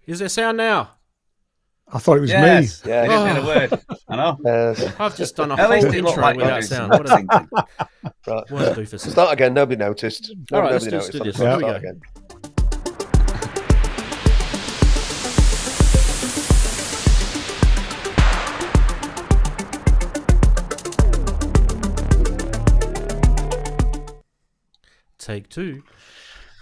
Is there sound now? I thought it was me. Yeah, Oh. didn't hear a word. I know. I've just done a At whole least it looked intro like without you're sound. doing What some a, syncing. Right. what a doofus. Start again. Nobody noticed. All right, Nobody let's do noticed. this. Here we Start go. again. Take two.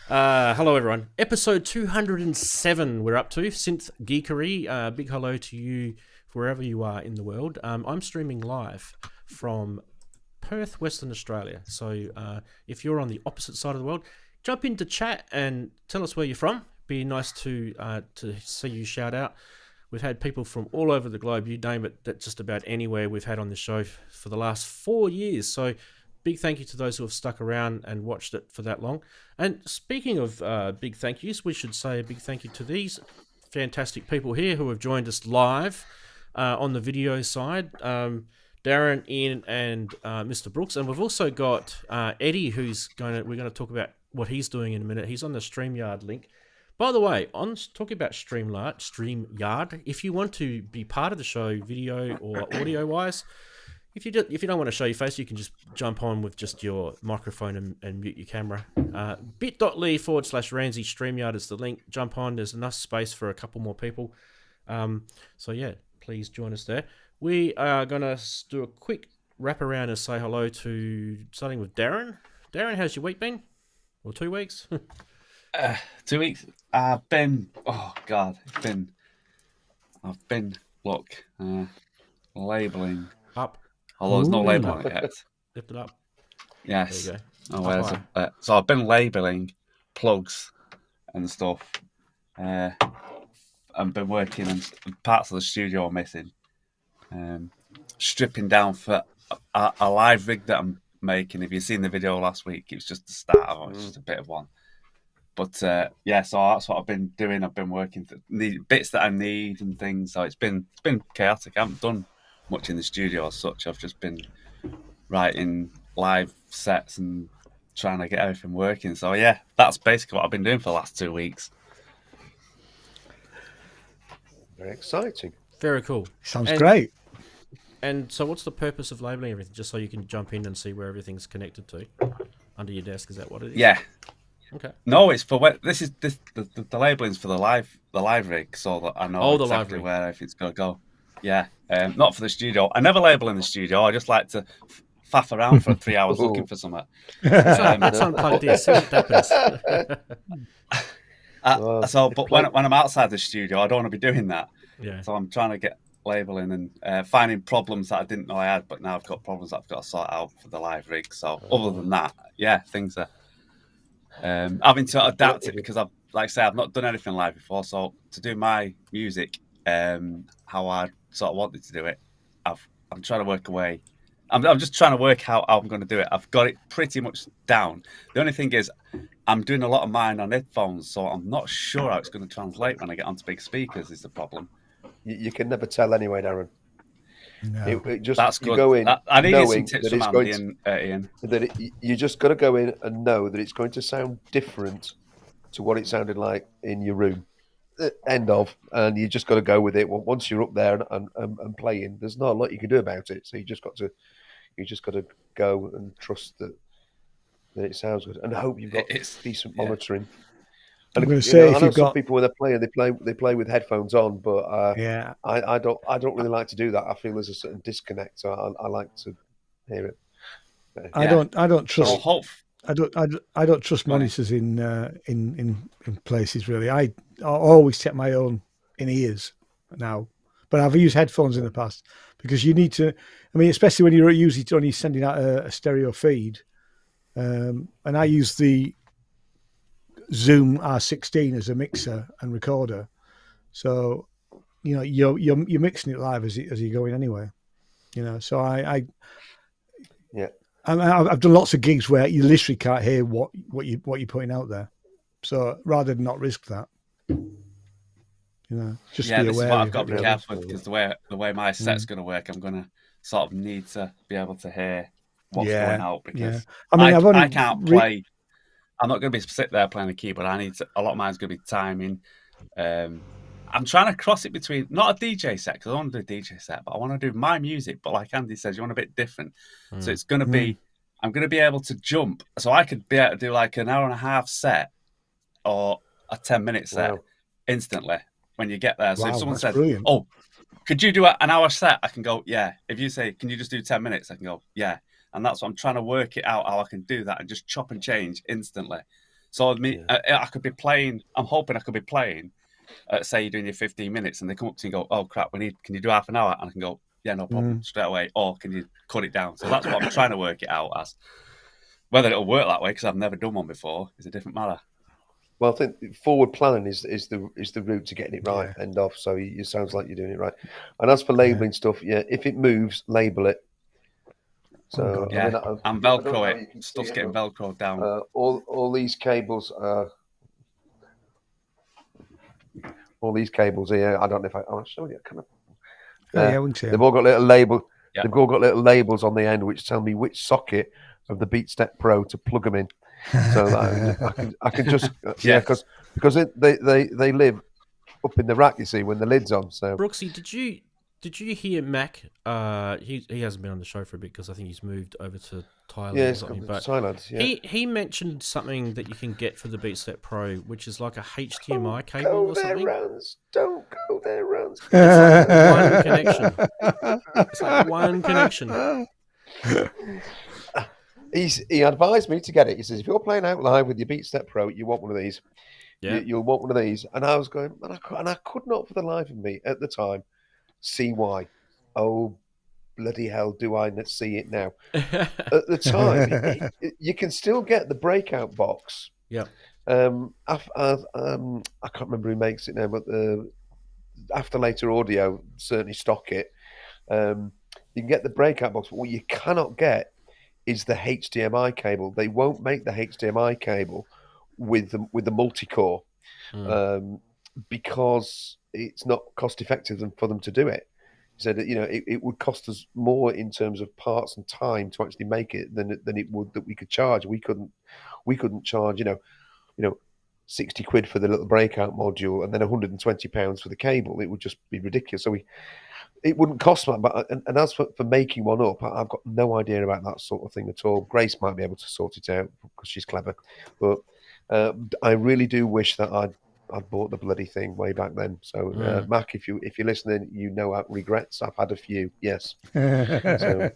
Hello, everyone. Episode 207 we're up to. Synth Geekery. Big hello to you wherever you are in the world. I'm streaming live from Perth, Western Australia. So if you're on the opposite side of the world, jump into chat and tell us where you're from. Be nice to see you shout out. We've had people from all over the globe, you name it, that just about anywhere we've had on the show for the last 4 years. So big thank you to those who have stuck around and watched it for that long. And speaking of big thank yous, we should say a big thank you to these fantastic people here who have joined us live on the video side. Darren, Ian, and Mr. Brooks. And we've also got Eddie, we're going to talk about what he's doing in a minute. He's on the StreamYard link. By the way, on talking about StreamYard, if you want to be part of the show, video or audio-wise, if you don't want to show your face, you can just jump on with just your microphone and mute your camera. bit.ly/Ranzee StreamYard is the link. Jump on. There's enough space for a couple more people. So yeah, please join us there. We are going to do a quick wrap around and say hello to, starting with Darren. Darren, how's your week been? Or 2 weeks? 2 weeks. I've been labeling Up. Although there's no label on it yet. Lift it up. Yes. There you Oh, where's it? So I've been labeling plugs and stuff. I've been working on parts of the studio are missing. Stripping down for a live rig that I'm making. If you've seen the video last week, it was just the start of it. It's just a bit of one. But so that's what I've been doing. I've been working for the bits that I need and things. So it's been chaotic. I haven't done much in the studio as such. I've just been writing live sets and trying to get everything working. So yeah, that's basically what I've been doing for the last 2 weeks. Very exciting. Very cool. Sounds great. And so what's the purpose of labeling everything? Just so you can jump in and see where everything's connected to under your desk. Is that what it is? Yeah. Okay. No, it's for when the labeling's for the live rig, so that I know exactly where everything's going to go. Yeah, not for the studio. I never label in the studio. I just like to faff around for 3 hours looking for something. Let's unplug this. See what happens. But when I'm outside the studio, I don't want to be doing that. Yeah. So I'm trying to get labeling and finding problems that I didn't know I had, but now I've got problems that I've got to sort out for the live rig. So other than that, yeah, things are. Having to adapt it because I've not done anything live before. So to do my music, how I sort of wanted to do it, I'm trying to work away. I'm just trying to work how I'm going to do it. I've got it pretty much down. The only thing is, I'm doing a lot of mine on headphones, so I'm not sure how it's going to translate when I get onto big speakers. Is the problem? You can never tell anyway, Darren. No. That's good. You go in I need some knowing tips that from Ian. You just got to go in and know that it's going to sound different to what it sounded like in your room. End of. And you just got to go with it. Once you're up there and playing, there's not a lot you can do about it. So you just got to go and trust that it sounds good and hope you've got decent monitoring. And I'm going to say, I know some people when they're playing, they play with headphones on, but I don't really like to do that. I feel there's a certain disconnect, so I like to hear it. I don't trust. I don't trust monitors in places really. I always check my own in ears now, but I've used headphones in the past because you need to. I mean, especially when you're usually only sending out a stereo feed, and I use the Zoom R16 as a mixer and recorder, so you know you're mixing it live as you're going anyway. You know, so I've done lots of gigs where you literally can't hear what you're putting out there. So rather than not risk that, you know, just be aware. This is what I've got to be careful with, because the way my set's going to work, I'm going to sort of need to be able to hear what's going out, because I mean, I can't play. I'm not going to be sit there playing the keyboard. A lot of mine's going to be timing, I'm trying to cross it between not a DJ set, because I want to do a DJ set, but I want to do my music. But like Andy says, you want a bit different. So it's going to be, I'm going to be able to jump. So I could be able to do like an hour and a half set or a 10-minute set instantly when you get there. So if someone says, brilliant. "Oh, could you do an hour set?" I can go, "Yeah." If you say, "Can you just do 10 minutes?" I can go, "Yeah." And that's what I'm trying to work it out, how I can do that and just chop and change instantly. So I could be playing, I'm hoping I could be playing, say you're doing your 15 minutes and they come up to you and go, "Oh crap, can you do half an hour?" And I can go, "Yeah, no problem," straight away. Or can you cut it down? So that's what I'm trying to work it out as. Whether it'll work that way, because I've never done one before, is a different matter. Well, I think forward planning is the route to getting it right, end off. So it sounds like you're doing it right. And as for labelling stuff, if it moves, label it. So and Velcro it. Stuff's getting Velcroed down. All these cables are. All these cables here. I don't know if I'll show you. Kind of. We can see they've all got little labels. They've all got little labels on the end which tell me which socket of the BeatStep Pro to plug them in. So that I can just because they live up in the rack, you see, when the lid's on. So Brooksy, did you hear Mac? He hasn't been on the show for a bit because I think he's moved over to Thailand or something. But Thailand, he mentioned something that you can get for the BeatStep Pro, which is like a HDMI cable or something. Don't go there, Ranz. It's like one connection. He advised me to get it. He says, if you're playing out live with your BeatStep Pro, you want one of these. Yeah. You'll want one of these. And I was going, and I could not for the life of me at the time see why. Oh, bloody hell, do I not see it now? At the time, you can still get the breakout box. Yeah. I can't remember who makes it now, but the After Later Audio certainly stock it. You can get the breakout box, but what you cannot get is the HDMI cable. They won't make the HDMI cable with the multi-core because it's not cost effective for them to do it. He said that it would cost us more in terms of parts and time to actually make it than it would that we could charge. We couldn't charge 60 quid for the little breakout module and then £120 for the cable. It would just be ridiculous. So it wouldn't cost much. But and as for making one up, I've got no idea about that sort of thing at all. Grace might be able to sort it out because she's clever. But I really do wish that I'd bought the bloody thing way back then. So Mac, if you're listening, regrets. I've had a few. Yes. So,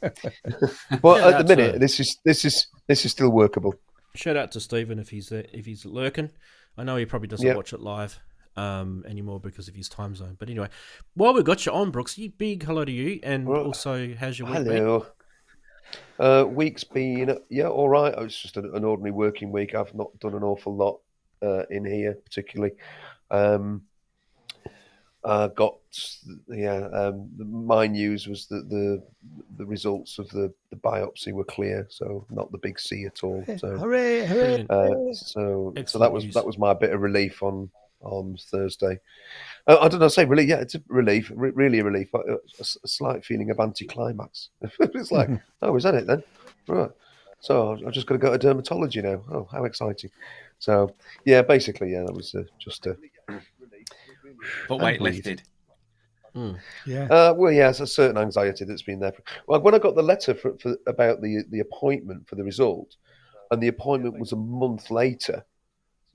but at the minute, this is still workable. Shout out to Stephen if he's lurking. I know he probably doesn't watch it live anymore because of his time zone. But anyway, while we got you on, Brooksy, big hello to you, and also how's your week been? Week's been all right. It's just an ordinary working week. I've not done an awful lot in here particularly. My news was that the results of the biopsy were clear, so not the big C at all. So hooray! So that was my bit of relief on Thursday. I don't know, say relief. Yeah, it's a relief, really a relief. A slight feeling of anticlimax. It's like, oh, is that it then? Right. So I've just got to go to dermatology now. Oh, how exciting! So yeah, basically, that was just a. But weight lifted. It's a certain anxiety that's been there. When I got the letter for about the appointment for the result, and the appointment was a month later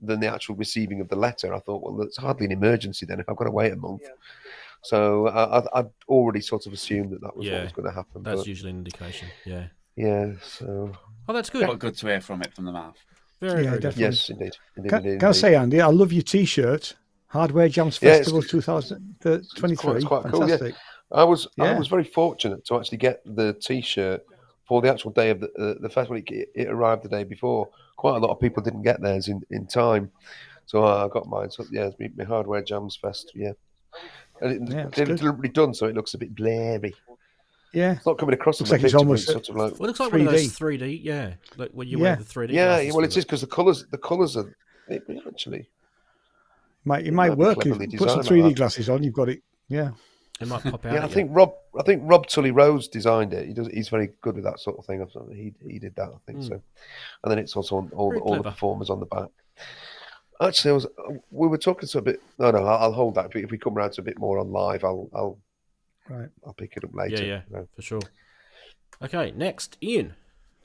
than the actual receiving of the letter, I thought, well, that's hardly an emergency then if I've got to wait a month. So I'd already sort of assumed that was what was going to happen. That's usually an indication. Yeah. Yeah. So. Oh, that's good. But good to hear from the mouth. Very definitely. Yes, indeed. Can I say, Andy, I love your T-shirt. Hardware Jams Festival 2023. It's quite fantastic. Cool. I was very fortunate to actually get the T-shirt for the actual day of the festival. It arrived the day before. Quite a lot of people didn't get theirs in time, so I got mine. So it's my Hardware Jams Fest. Yeah, and it's deliberately done so it looks a bit blurry. Yeah, it's not coming across. Looks like it's almost sort of like. Well, it looks like 3D. One of those 3D. Yeah, like when you wear the 3D. Yeah, well, it is because the colours are actually. It might work. If you put some 3D glasses on, you've got it. Yeah. It might pop out. Yeah, I think Rob Tully Rose designed it. He's very good with that sort of thing. He did that, I think so. And then it's also on all the performers on the back. Actually, we were talking to a bit. No, I'll hold that. If we come around to a bit more on live, I'll pick it up later. Yeah, for sure. Okay, next, Ian.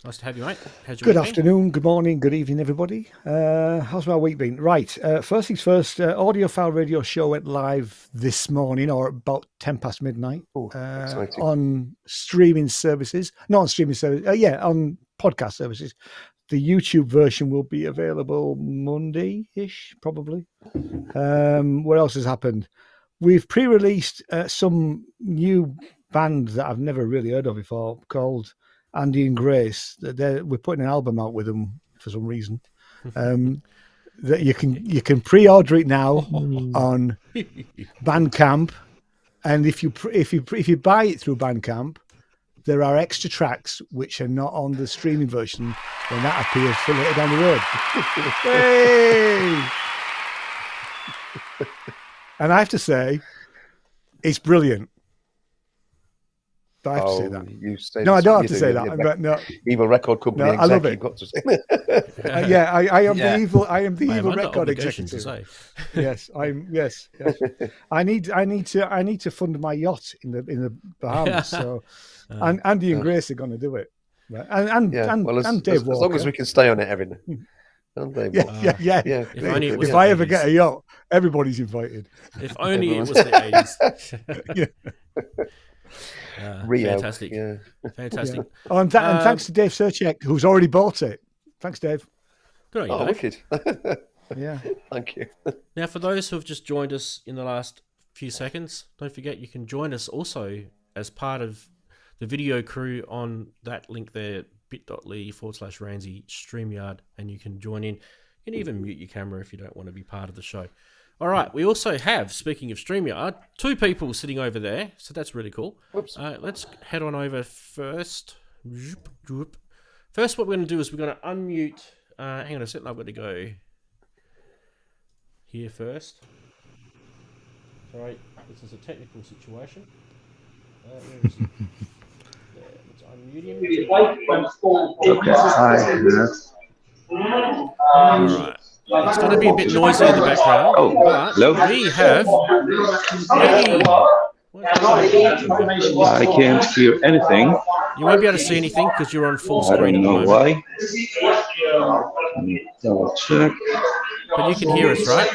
Nice to have you, mate. How's your Good week been? afternoon, good morning, good evening, everybody. How's my week been? Right, first things first, Audiophile Radio Show went live this morning, or about 10 past midnight, on streaming services. Not on streaming services, on podcast services. The YouTube version will be available Monday-ish, probably. What else has happened? We've pre-released some new band that I've never really heard of before called Andy and Grace. We're putting an album out with them for some reason. That you can pre-order it now on Bandcamp, and if you buy it through Bandcamp, there are extra tracks which are not on the streaming version when that appears for later down the road. Hey! And I have to say, it's brilliant. But I have to say that. No, I don't have to say that. But no, evil record company. No, exec, I love it. You've got to say. I am the evil. I am the evil record executive. To say. Yes, yes. I need to fund my yacht in the Bahamas. So, and Andy and Grace are going to do it. Right? And Dave Walker. As long as we can stay on it every night. Yeah. If I ever get a yacht, everybody's invited. If only it was the 80s. Rio. Fantastic. Yeah. Fantastic. Yeah. Oh, and thanks to Dave Serchek, who's already bought it. Thanks, Dave. Good on you, Dave. Wicked. Yeah. Thank you. Now, for those who have just joined us in the last few seconds, don't forget you can join us also as part of the video crew on that link there, bit.ly/Ranzee StreamYard, and you can join in. You can even mute your camera if you don't want to be part of the show. All right, we also have, speaking of StreamYard, 2 people sitting over there, so that's really cool. Let's head on over first. First, what we're going to do is we're going to unmute. Hang on a second, I've got to go here first. Sorry, this is a technical situation. Where is he? There, let's unmute him. Okay, All right. It's going to be a bit noisy in the background, but we have Eddie. I can't hear anything. You won't be able to see anything because you're on full I screen. don't know why. Double check. But you can hear us, right?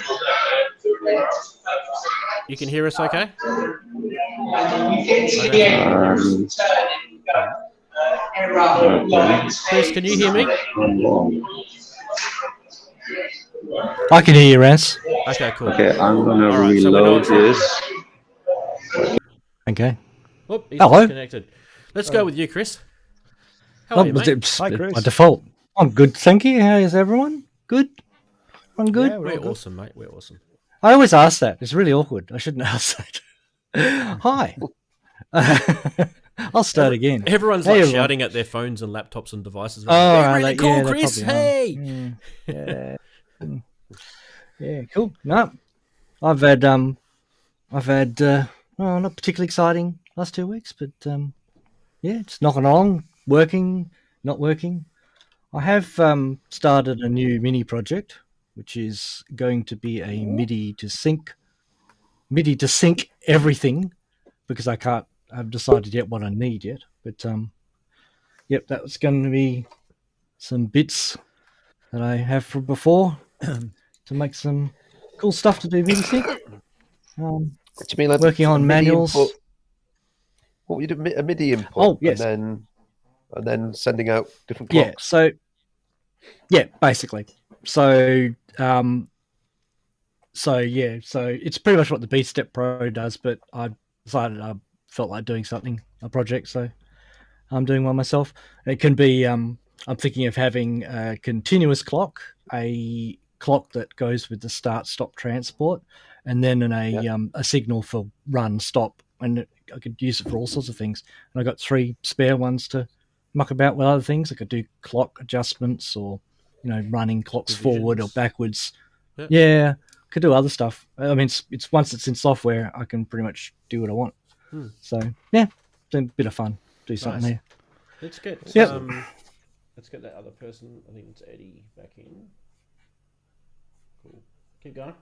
You can hear us okay? Chris, can you hear me? I can hear you, Rance. Okay, cool. Okay, I'm gonna reload this. Okay. Whoop, he's Hello. disconnected. Let's go with you, Chris. How are you, mate? Hi, Chris. By default. I'm good, thank you. How is everyone? Good? I'm good? Yeah, We're awesome, mate. We're awesome. I always ask that. It's really awkward. I shouldn't ask that. Hi. I'll start again. Everyone's Hey, like everyone. shouting at their phones and laptops and devices. Oh, Hey, right, really like, cool, yeah, they Chris. probably Hey. Yeah. Yeah, cool. No, I've had not particularly exciting last 2 weeks, but yeah, it's knocking along, working, not working. I have started a new mini project, which is going to be a MIDI to sync everything, because I've decided yet what I need yet. But yep, that was going to be some bits that I have from before to make some cool stuff to do MIDI sync. What do you mean, like Working on MIDI manuals. input? What you do, a MIDI input? Oh, yes. And then sending out different Yeah. clocks. So yeah, basically. So yeah. So it's pretty much what the BeatStep Pro does, but I decided I felt like doing something, a project, so I'm doing one myself. It can be. I'm thinking of having a continuous clock, a clock that goes with the start-stop transport, and then a signal for run stop, and I could use it for all sorts of things. And I got 3 spare ones to muck about with other things. I could do clock adjustments, or running clocks forward or backwards. Yep. Yeah, could do other stuff. I mean, it's once it's in software, I can pretty much do what I want. So yeah, it's a bit of fun. Do something there. Let's get Yep. let's get that other person. I think it's Eddie back in. Cool. Keep going.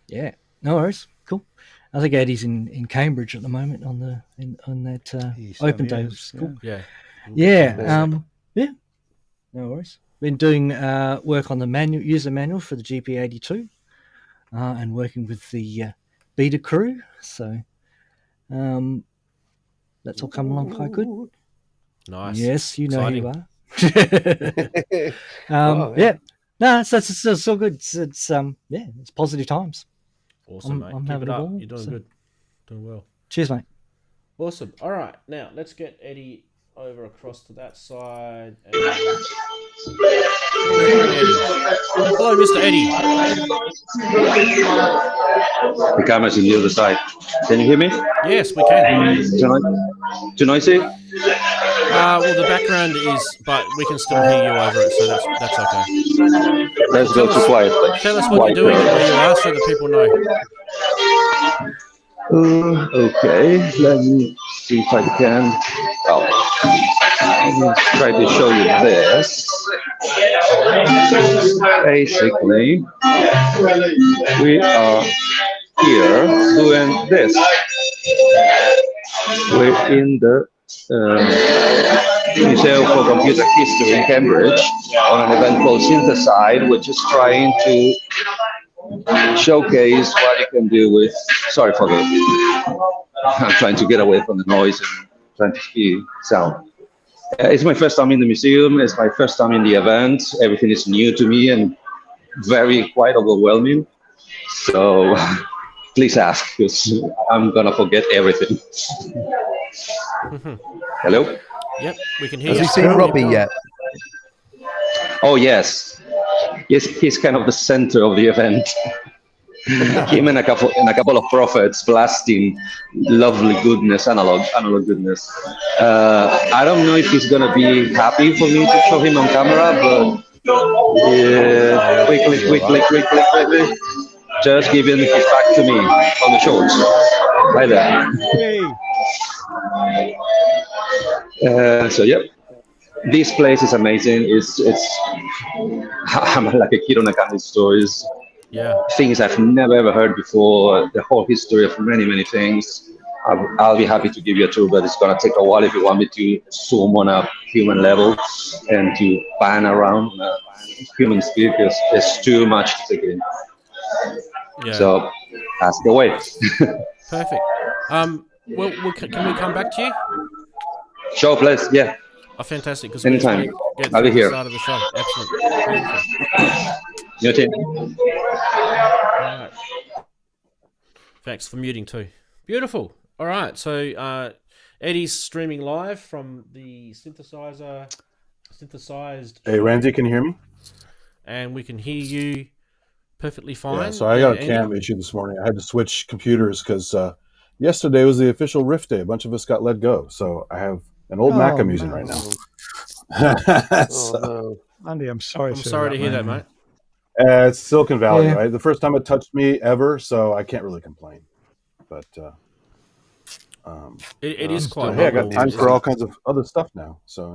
Yeah, no worries. Cool. I think Eddie's in Cambridge at the moment on that open day of school. Yeah. Yeah. Yeah. No worries. Been doing work on the user manual for the GP82, and working with the beta crew. So that's all coming along quite good. Nice. Yes, you know Exciting. who you are. Yeah. No, it's all good. It's it's positive times. Awesome, mate. I'm Keep having it a up. ball. You're doing good. Doing well. Cheers, mate. Awesome. All right. Now, let's get Eddie over across to that side. And... Hello, Mr. Eddie. The camera's on the other side. Can you hear me? Yes, we can. Too noisy? Well, the background is, but we can still hear you over it, so that's okay. Let's go to quiet. Tell us what you're doing and where you are so that people know. Okay, let me see if I can. Let me try to show you this. Basically, we are here doing this. We're in the Museum for Computer History in Cambridge on an event called Synthesized, which is trying to showcase what you can do with. Sorry for the. I'm trying to get away from the noise and trying to hear sound. It's my first time in the museum. It's my first time in the event. Everything is new to me and quite overwhelming. So please ask, because I'm gonna forget everything. Hello? Yep, we can hear you. Has he seen Robbie yet? Oh, yes. Yes, he's kind of the center of the event. Him and a couple of prophets blasting lovely goodness, analog goodness. I don't know if he's gonna be happy for me to show him on camera, but yeah, quickly. Just giving his back to me on the shorts. Right there. So yep, this place is amazing. It's I'm like a kid on a candy store. Yeah, things I've never ever heard before. The whole history of many things. I'll be happy to give you a tour, but it's gonna take a while if you want me to zoom on a human level and to pan around on a human speed, because there's too much to take in. Yeah. So ask away. Perfect. Well, can we come back to you? Sure, please. Yeah. Oh, fantastic. Because anytime. Get I'll be here. The start of the show. Excellent. Your team. All right. Thanks for muting too. Beautiful. All right. So Eddie's streaming live from the synthesized. Hey, Ranzee, can you hear me? And we can hear you perfectly fine. Yeah, so I got a cam issue this morning. I had to switch computers because yesterday was the official Rift Day. A bunch of us got let go. So I have an old Mac I'm using right now. No. Andy, I'm sorry to hear that, mate. It's Silicon Valley, right? The first time it touched me ever, so I can't really complain. But it is quite. Hey, I got time for all kinds of other stuff now. So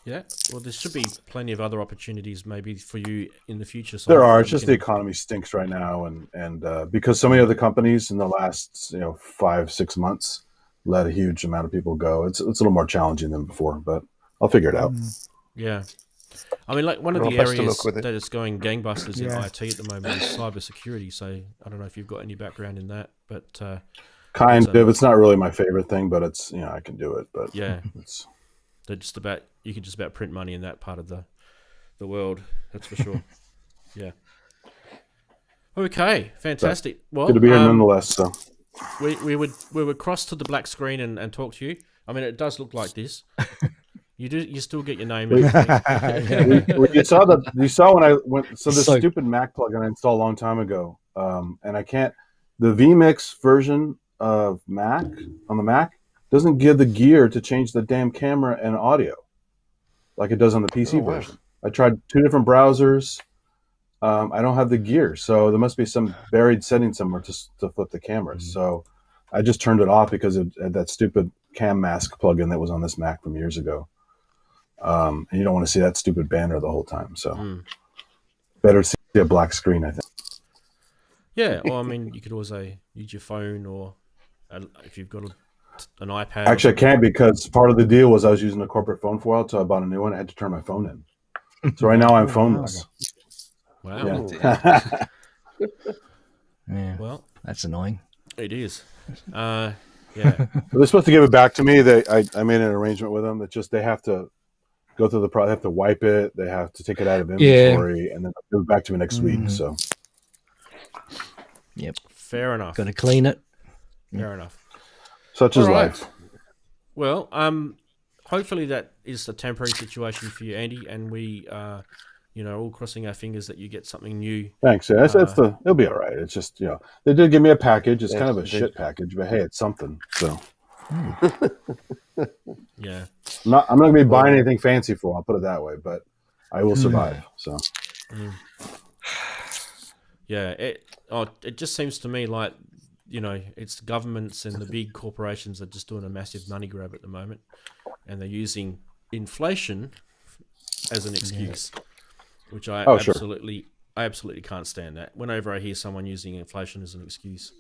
Yeah, well, there should be plenty of other opportunities maybe for you in the future. So there are. It's just the economy stinks right now, and because so many other companies in the last 5-6 months let a huge amount of people go. It's a little more challenging than before, but I'll figure it out. Yeah, I mean, like one of the areas that is going gangbusters in IT at the moment is cybersecurity. So I don't know if you've got any background in that, but kind of. It's not really my favorite thing, but it's I can do it. But yeah, you can just about print money in that part of the world. That's for sure. Yeah. Okay, fantastic. Well, good to be here nonetheless. So we would cross to the black screen and talk to you. I mean, it does look like this. You still get your name. You saw when I went. So this stupid Mac plugin I installed a long time ago, and I can't. The vMix version of Mac on the Mac doesn't give the gear to change the damn camera and audio like it does on the PC version. I tried 2 different browsers. I don't have the gear, so there must be some buried setting somewhere to flip the cameras. So I just turned it off because of that stupid cam mask plugin that was on this Mac from years ago. And you don't want to see that stupid banner the whole time. So better see see a black screen, I think. Yeah, or I mean, you could also use your phone, or if you've got an iPad. Actually, I can't, because part of the deal was I was using a corporate phone for a while until I bought a new one. I had to turn my phone in. So right now I'm phoneless. Wow. Yeah. Yeah. Well, that's annoying. It is. Yeah. They're supposed to give it back to me. I made an arrangement with them that just they have to go through the process. They have to wipe it. They have to take it out of inventory, and then give it back to me next week. So. Yep. Fair enough. Got to clean it. Fair enough. Such is life. Well, hopefully that is a temporary situation for you, Andy, and we all crossing our fingers that you get something new. Thanks. Yeah, it'll be all right. It's just, they did give me a package. It's kind of a shit package, but hey, it's something. So. Yeah. I'm not going to be buying anything fancy for it, I'll put it that way, but I will survive. So. Yeah. It just seems to me like, it's the governments and the big corporations are just doing a massive money grab at the moment, and they're using inflation as an excuse, which I absolutely can't stand that. Whenever I hear someone using inflation as an excuse,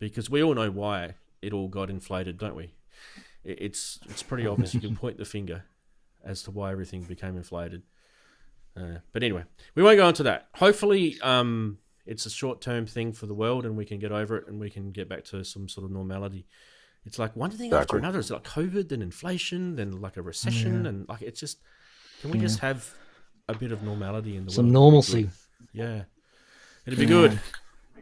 because we all know why it all got inflated, don't we? It's pretty obvious. You can point the finger as to why everything became inflated. But anyway, we won't go into that. Hopefully, it's a short-term thing for the world, and we can get over it, and we can get back to some sort of normality. It's like one thing after another. It's like COVID, then inflation, then like a recession, and like it's just. Can we just have a bit of normality in the world? Some normalcy. Yeah, it'd be good.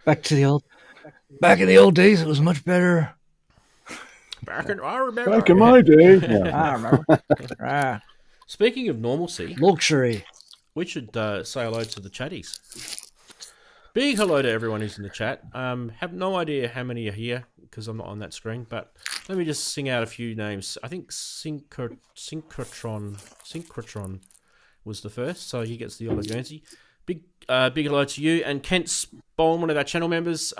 Back in the old days, it was much better. I remember. Back in my day. I remember. Speaking of normalcy, luxury. We should say hello to the chatties. Big hello to everyone who's in the chat. Have no idea how many are here because I'm not on that screen, but let me just sing out a few names. I think Synchrotron was the first, so he gets the Olive Guernsey. Big hello to you, and Kent Spoln, one of our channel members.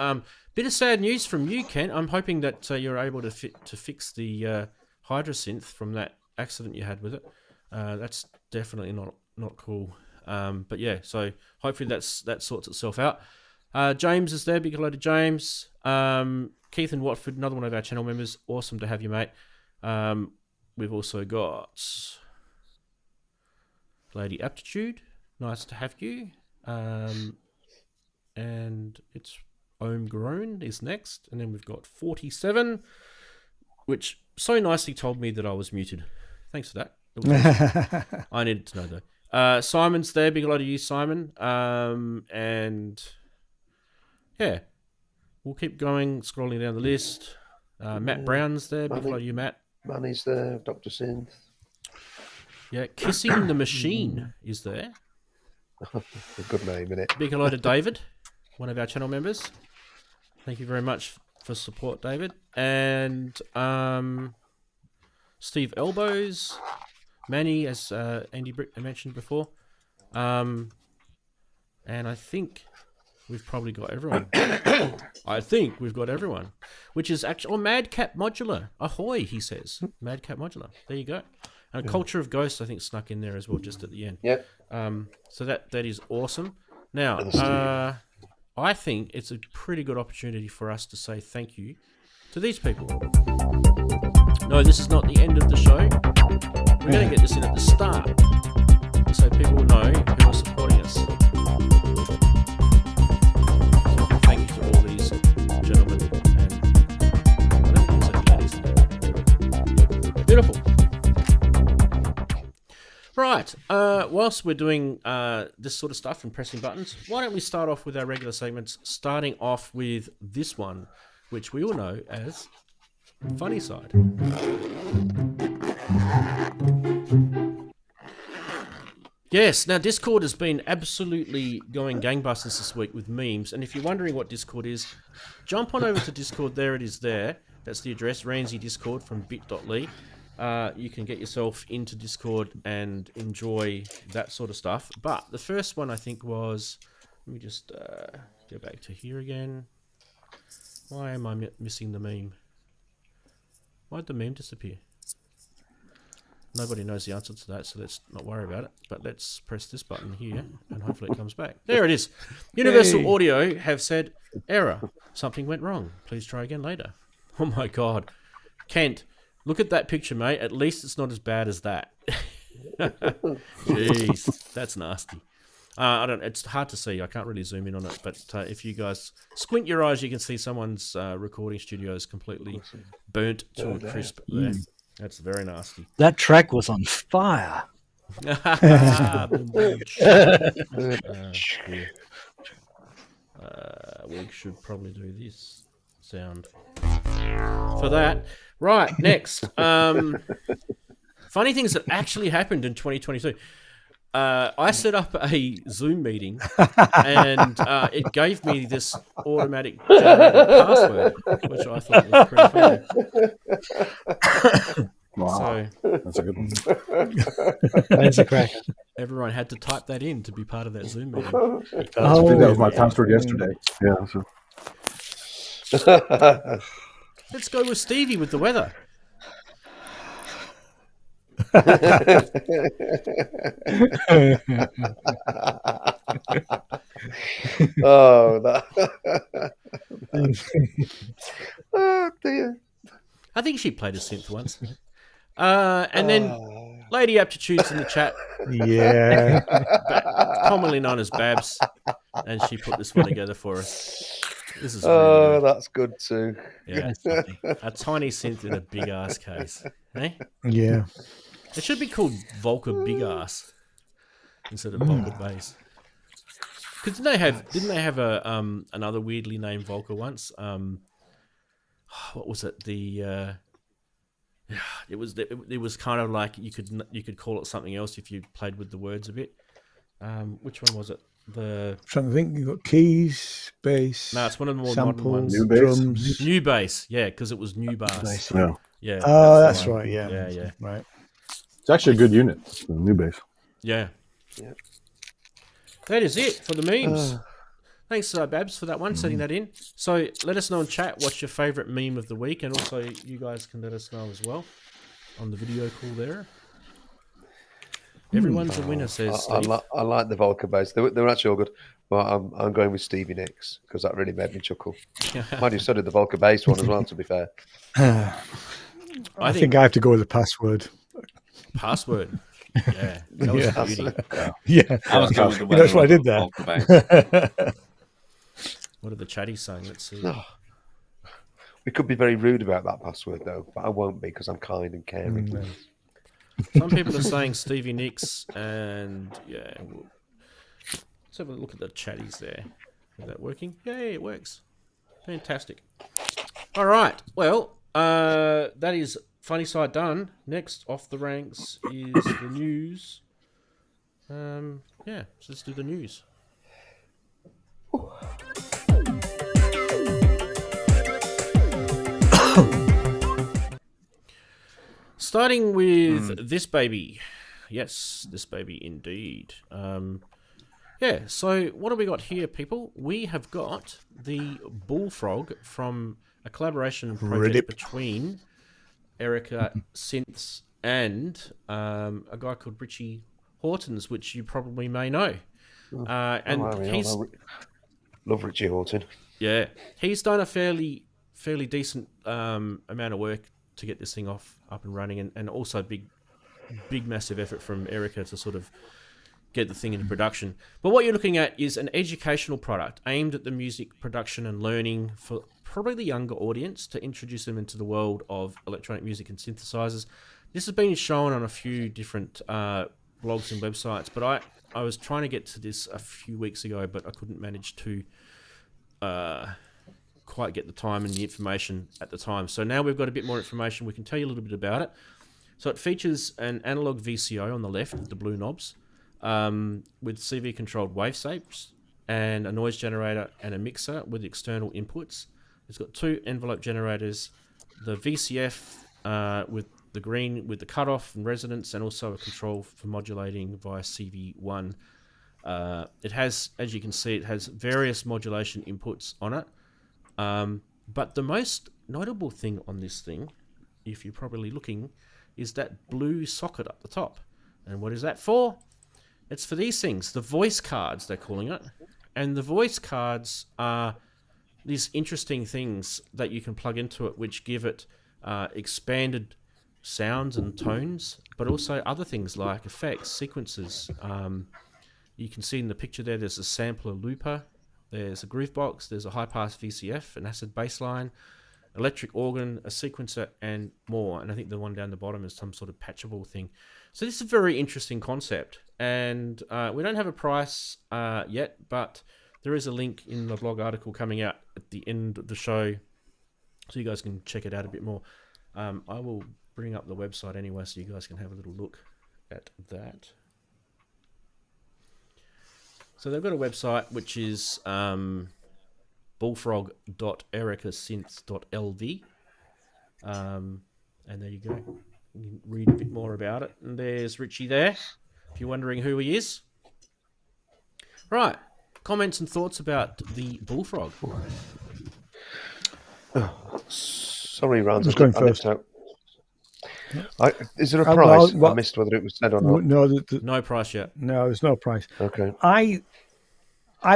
Bit of sad news from you, Kent. I'm hoping that you're able to fix the Hydrasynth from that accident you had with it. That's definitely not cool. But yeah, so hopefully that sorts itself out. James is there. Big hello to James. Keith and Watford, another one of our channel members. Awesome to have you, mate. We've also got Lady Aptitude. Nice to have you. And it's Homegrown is next. And then we've got 47, which so nicely told me that I was muted. Thanks for that. I needed to know though. Simon's there. Big hello to you, Simon. And yeah, we'll keep going, scrolling down the list. Matt Brown's there. Big hello to you, Matt. Manny's there. Dr. Synth. Yeah, Kissing the Machine is there. A good name, innit? Big hello to David, one of our channel members. Thank you very much for support, David. And Steve Elbows. Manny, as Andy Brick mentioned before. And I think we've probably got everyone. Which is actually... Oh, Madcap Modular. Ahoy, he says. Madcap Modular. There you go. And Culture of Ghosts, I think, snuck in there as well, just at the end. Yep. So that is awesome. Now, I think it's a pretty good opportunity for us to say thank you to these people. No, this is not the end of the show. We're going to get this in at the start, so people will know who are supporting us. So thank you to all these gentlemen and beautiful. Right, whilst we're doing this sort of stuff and pressing buttons, why don't we start off with our regular segments, starting off with this one, which we all know as Funny Side. Yes, now Discord has been absolutely going gangbusters this week with memes, and if you're wondering what Discord is, jump on over to Discord. There it is there. That's the address, Ranzee Discord from bit.ly. You can get yourself into Discord and enjoy that sort of stuff. But the first one I think was... Let me just go back to here again. Why am I missing the meme? Why'd the meme disappear? Nobody knows the answer to that, so let's not worry about it. But let's press this button here, and hopefully it comes back. There it is. Universal Audio have said, error. Something went wrong. Please try again later. Oh, my God. Kent, look at that picture, mate. At least it's not as bad as that. Jeez, that's nasty. I don't. It's hard to see. I can't really zoom in on it. But if you guys squint your eyes, you can see someone's recording studio is completely burnt to a crisp there. That's very nasty. That track was on fire. We should probably do this sound for that. Right, next. Funny things that actually happened in 2022. I set up a Zoom meeting and it gave me this automatic generated password, which I thought was pretty funny. Wow, So, that's a good one. That's a cracker. Everyone had to type that in to be part of that Zoom meeting. I think that was my password yesterday. Yeah. So. Let's go with Stevie with the weather. Oh, that. Oh dear. I think she played a synth once. And then Lady Aptitudes in the chat, Yeah. commonly known as Babs, and she put this one together for us. This is Oh, really good. that's good too. Yeah, a tiny synth in a big ass case. Hey, Yeah. it should be called Volca Big Ass instead of Volca Bass. Because didn't they have a another weirdly named Volca once? What was it? It was kind of like you could call it something else if you played with the words a bit. Which one was it? Trying to think. You've got keys, bass. No, it's one of the more samples, modern ones. New bass? drums. New bass, yeah, because it was new bass. Yeah. Yeah. Oh, the that's one. right. Yeah. Yeah. Right. It's actually a good unit, the new bass. Yeah. Yeah. That is it for the memes. Thanks, Babs, for that one, setting that in. So let us know in chat what's your favourite meme of the week, and also you guys can let us know as well on the video call there. Everyone's a winner, says Steve. I like the Volca bass. They were actually all good. But I'm going with Stevie Nicks because that really made me chuckle. Mind you, so did the Volca bass one as well, to be fair. I think I have to go with the password. Password. Yeah. That was a beauty. Yeah. I was going with the That's what I did weather there. bass. What are the chatties saying? Let's see. We could be very rude about that password, though, but I won't be because I'm kind and caring. Some people are saying Stevie Nicks, and yeah. Let's have a look at the chatties there. Is that working? Yeah, it works. Fantastic. All right. Well, that is Funny Side done. Next off the ranks is the news. Yeah, so let's do the news. Starting with this baby. Yes, this baby indeed. Yeah, so what have we got here, people? We have got the Bullfrog from a collaboration project between Erica Synths and a guy called Richie Hortons, which you probably may know. And he's love Richie Horton. Yeah, he's done a fairly decent amount of work to get this thing up and running, and also big massive effort from Erica to sort of get the thing into production. But what you're looking at is an educational product aimed at the music production and learning for probably the younger audience, to introduce them into the world of electronic music and synthesizers. This has been shown on a few different blogs and websites, but I was trying to get to this a few weeks ago, but I couldn't manage to quite get the time and the information at the time. So now we've got a bit more information. We can tell you a little bit about it. So it features an analog VCO on the left with the blue knobs, with CV controlled wave shapes and a noise generator and a mixer with external inputs. It's got two envelope generators, the VCF with the green with the cutoff and resonance, and also a control for modulating via CV1. It has, as you can see, it has various modulation inputs on it. But the most notable thing on this thing, if you're probably looking, is that blue socket up the top. And what is that for? It's for these things, the voice cards, they're calling it. And the voice cards are these interesting things that you can plug into it, which give it expanded sounds and tones, but also other things like effects, sequences. You can see in the picture there's a sampler looper, there's a groove box, there's a high-pass VCF, an acid bassline, electric organ, a sequencer, and more. And I think the one down the bottom is some sort of patchable thing. So this is a very interesting concept. And we don't have a price yet, but there is a link in the blog article coming out at the end of the show, so you guys can check it out a bit more. I will bring up the website anyway, so you guys can have a little look at that. So they've got a website which is bullfrog.ericasynths.lv. And there you go. You can read a bit more about it. And there's Richie there, if you're wondering who he is. Right. Comments and thoughts about the Bullfrog? Sorry, Ranzee. I was going first. Is there a price? I missed whether it was said or not. No, no price yet. No, there's no price. Okay. I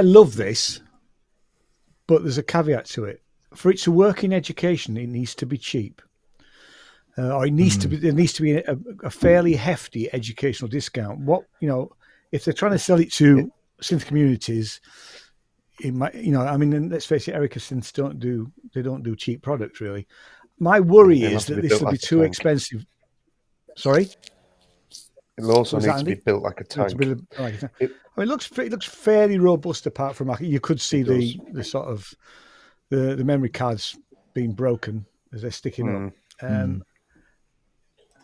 love this, but there's a caveat to it. For it to work in education, it needs to be cheap. Or it needs to be. There needs to be a fairly hefty educational discount. If they're trying to sell it to synth communities, it might. And let's face it, Erica synths don't do cheap products really. My worry is that this will be too expensive. Sorry. It'll also need to be built like a tank. It looks fairly robust. Apart from you could see the sort of the memory cards being broken as they're sticking up.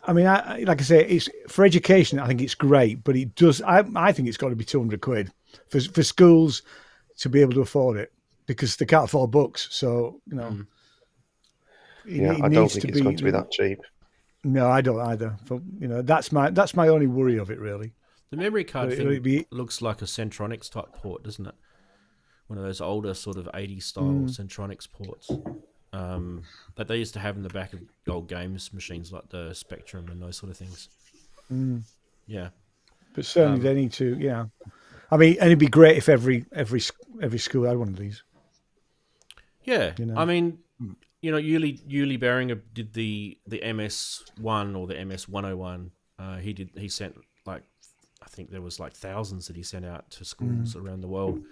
Like I say, it's for education. I think it's great, but it does. I think it's got to be £200 for schools to be able to afford it, because they can't afford books. So I don't think it's going to be that cheap. No, I don't either. That's my only worry of it really. The memory card thing looks like a Centronics type port, doesn't it? One of those older sort of 80s style Centronics ports. That they used to have in the back of old games machines like the Spectrum and those sort of things. Yeah, but certainly they need to. Yeah, and it'd be great if every school had one of these. Yeah, Yuli Beringer did the MS1 or the MS101. He sent I think there was thousands that he sent out to schools around the world.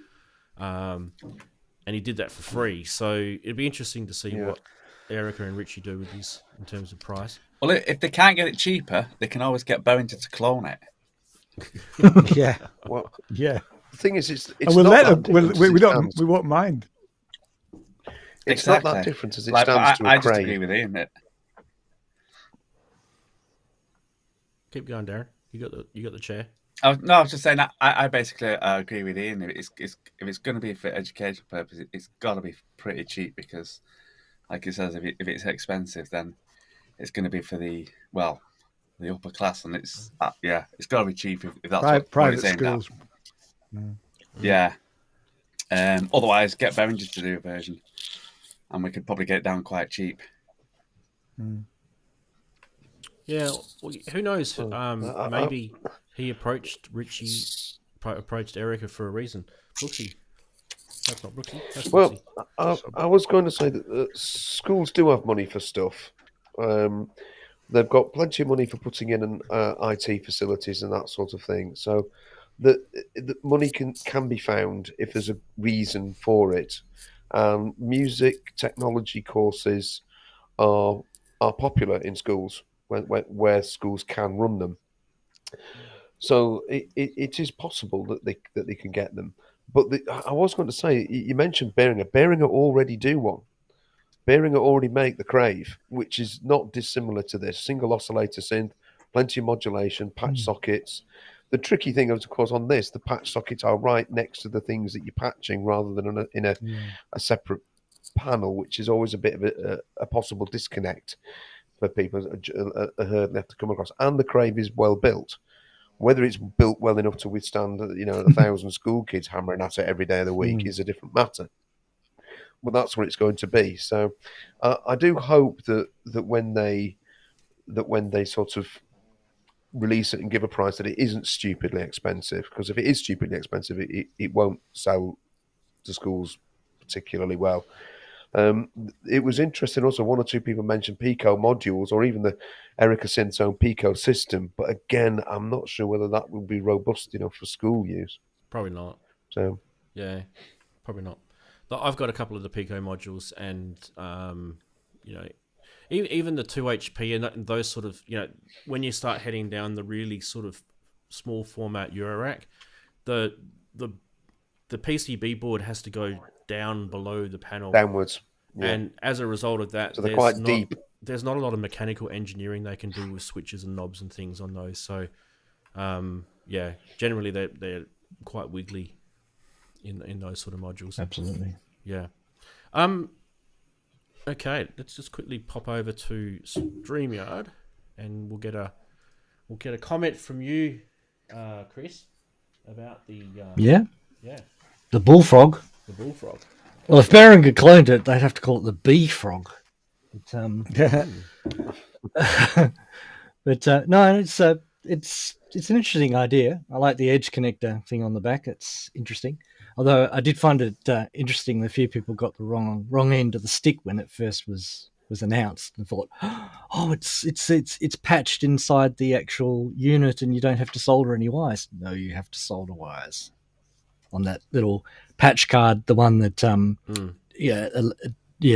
And he did that for free. So it'd be interesting to see what Erica and Richie do with these in terms of price. Well, if they can't get it cheaper, they can always get Beringer to clone it. Yeah. Well, yeah. The thing is, it's and we'll not let them. We won't mind. It's not that different as it stands to a I crane. just agree with Ian. Keep going, Darren. You got the chair. I was just saying that I basically agree with Ian. If it's going to be for educational purposes, it's got to be pretty cheap, because, like he says, if it's expensive, then it's going to be for the upper class, and it's got to be cheap if that's private what schools. Yeah. Otherwise, get Beringer to do a version, and we could probably get it down quite cheap. Yeah, well, who knows? Maybe he approached Erica for a reason. Brooksy. That's not Brooksy. That's Brooksy. I was going to say that schools do have money for stuff. They've got plenty of money for putting in IT facilities and that sort of thing. So the money can be found if there's a reason for it. Music technology courses are popular in schools where schools can run them. So it is possible that they can get them. But I was going to say, you mentioned Beringer. Beringer already do one. Beringer already make the Crave, which is not dissimilar to this. Single oscillator synth, plenty of modulation, patch sockets. The tricky thing is, of course, on this, the patch sockets are right next to the things that you're patching, rather than in a separate panel, which is always a bit of a possible disconnect for people, a hurdle they have to come across. And the Crave is well built. Whether it's built well enough to withstand, 1,000 school kids hammering at it every day of the week is a different matter. But that's what it's going to be. So I do hope that when they that when they sort of release it and give a price that it isn't stupidly expensive, because if it is stupidly expensive, it won't sell to schools particularly well. It was interesting also, one or two people mentioned Pico modules or even the Erica Synth's own Pico system, but again, I'm not sure whether that will be robust enough for school use. Probably not. So yeah, probably not. But I've got a couple of the Pico modules, and you know, even the 2HP and those sort of, you know, when you start heading down the really sort of small format Eurorack, the PCB board has to go down below the panel. Downwards. Yeah. And as a result of that, so they're quite deep. There's not a lot of mechanical engineering they can do with switches and knobs and things on those. So, yeah, generally they're quite wiggly in those sort of modules. Absolutely. Yeah. Okay, let's just quickly pop over to StreamYard, and we'll get a comment from you, Chris, about the the Bullfrog. The Bullfrog. Well, if Baron had cloned it, they'd have to call it the Bee Frog. But, but no, it's an interesting idea. I like the edge connector thing on the back. It's interesting. Although I did find it interesting, a few people got the wrong end of the stick when it first was announced, and thought, oh, it's patched inside the actual unit, and you don't have to solder any wires. No, you have to solder wires on that little patch card, the one that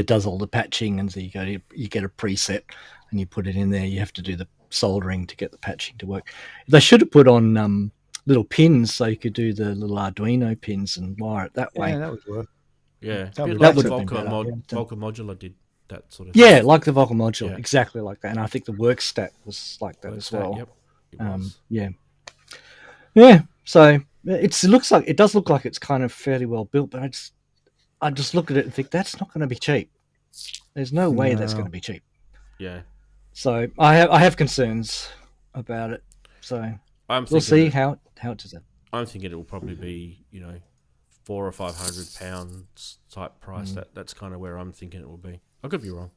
does all the patching, and so you get a preset and you put it in there. You have to do the soldering to get the patching to work. They should have put on little pins so you could do the little Arduino pins and wire it that way. Yeah, that would work. Yeah, that would like have Volca Modular did that sort of. Yeah, like the Volca Modular, exactly like that. And I think the Workstat was like that as well. Yep, it was. Yeah. So it does look like it's kind of fairly well built, but I just look at it and think that's not going to be cheap. There's no way that's going to be cheap. Yeah. So I have concerns about it. So we'll see how it does it. I'm thinking it will probably be, $400 or £500 type price. That's kind of where I'm thinking it will be. I could be wrong,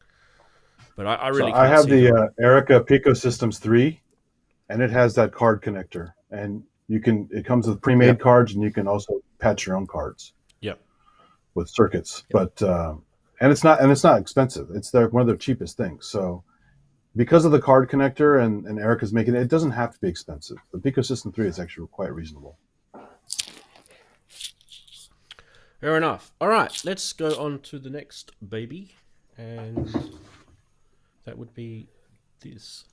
but I really. I have the Erica Pico Systems 3, and it has that card connector, and it comes with pre-made cards, and you can also patch your own cards. Yep. With circuits, but and it's not expensive. It's one of their cheapest things. So because of the card connector and Erica's making it doesn't have to be expensive. The Pico System 3 is actually quite reasonable. Fair enough. All right, let's go on to the next baby, and that would be this.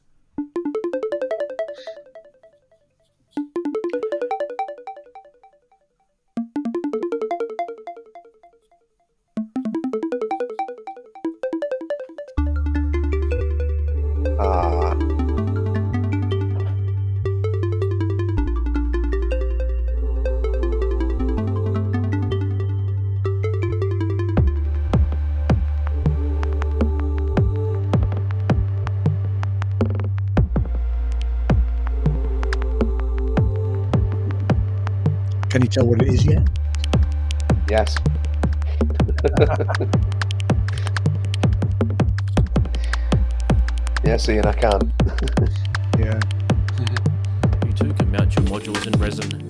Can you tell what it is yet? Yes. Yes, Ian, I can. Yeah. You too can mount your modules in resin.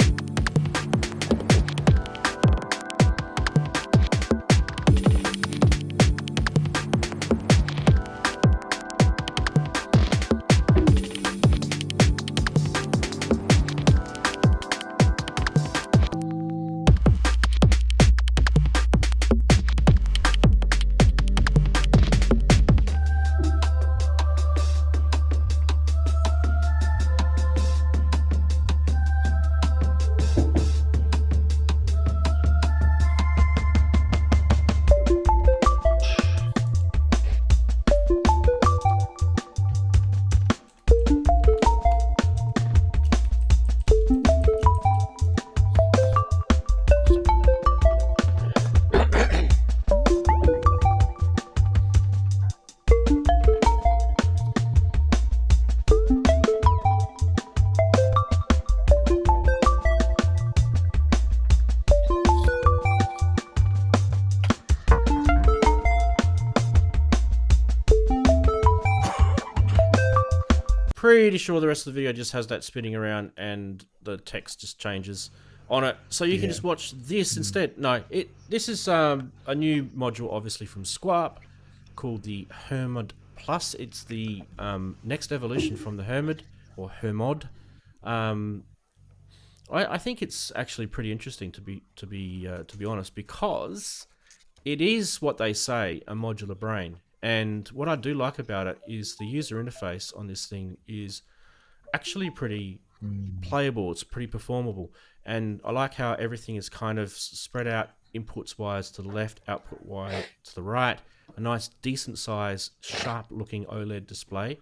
pretty sure the rest of the video just has that spinning around and the text just changes on it. So you can just watch this instead. No, this is a new module, obviously, from Squarp called the Hermod Plus. It's the next evolution from the Hermod, or Hermod. I think it's actually pretty interesting to be honest, because it is what they say, a modular brain. And what I do like about it is the user interface on this thing is actually pretty playable. It's pretty performable. And I like how everything is kind of spread out, inputs wise to the left, output wise to the right. A nice, decent size, sharp looking OLED display,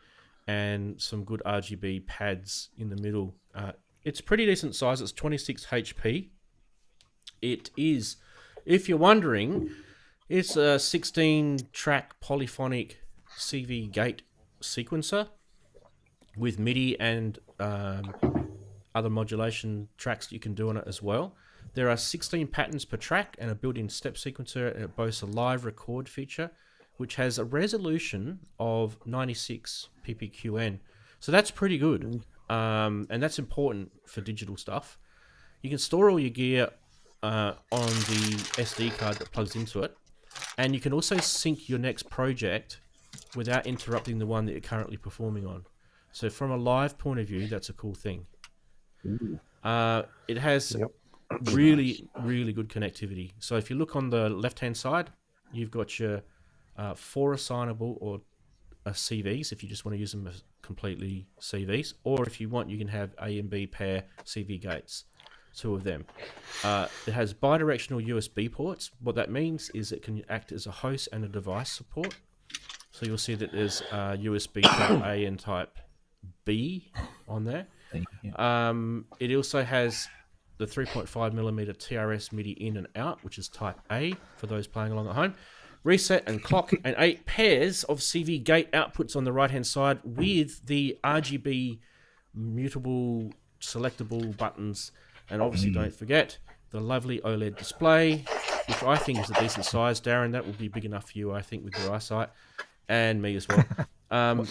and some good RGB pads in the middle. It's pretty decent size. It's 26 HP. It is, if you're wondering, it's a 16-track polyphonic CV gate sequencer with MIDI and other modulation tracks that you can do on it as well. There are 16 patterns per track and a built-in step sequencer, and it boasts a live record feature, which has a resolution of 96 ppqn. So that's pretty good, and that's important for digital stuff. You can store all your gear on the SD card that plugs into it, and you can also sync your next project without interrupting the one that you're currently performing on. So from a live point of view, that's a cool thing. It has really good connectivity. So if you look on the left-hand side, you've got your 4 assignable or CVs, if you just want to use them as completely CVs, or if you want, you can have A and B pair CV gates, 2 of them. It has bidirectional USB ports. What that means is it can act as a host and a device support. So you'll see that there's USB type A and type B on there. It also has the 3.5mm TRS MIDI in and out, which is type A for those playing along at home. Reset and clock, and 8 pairs of CV gate outputs on the right-hand side with the RGB mutable, selectable buttons. And obviously, don't forget the lovely OLED display, which I think is a decent size. Darren, that will be big enough for you, I think, with your eyesight, and me as well.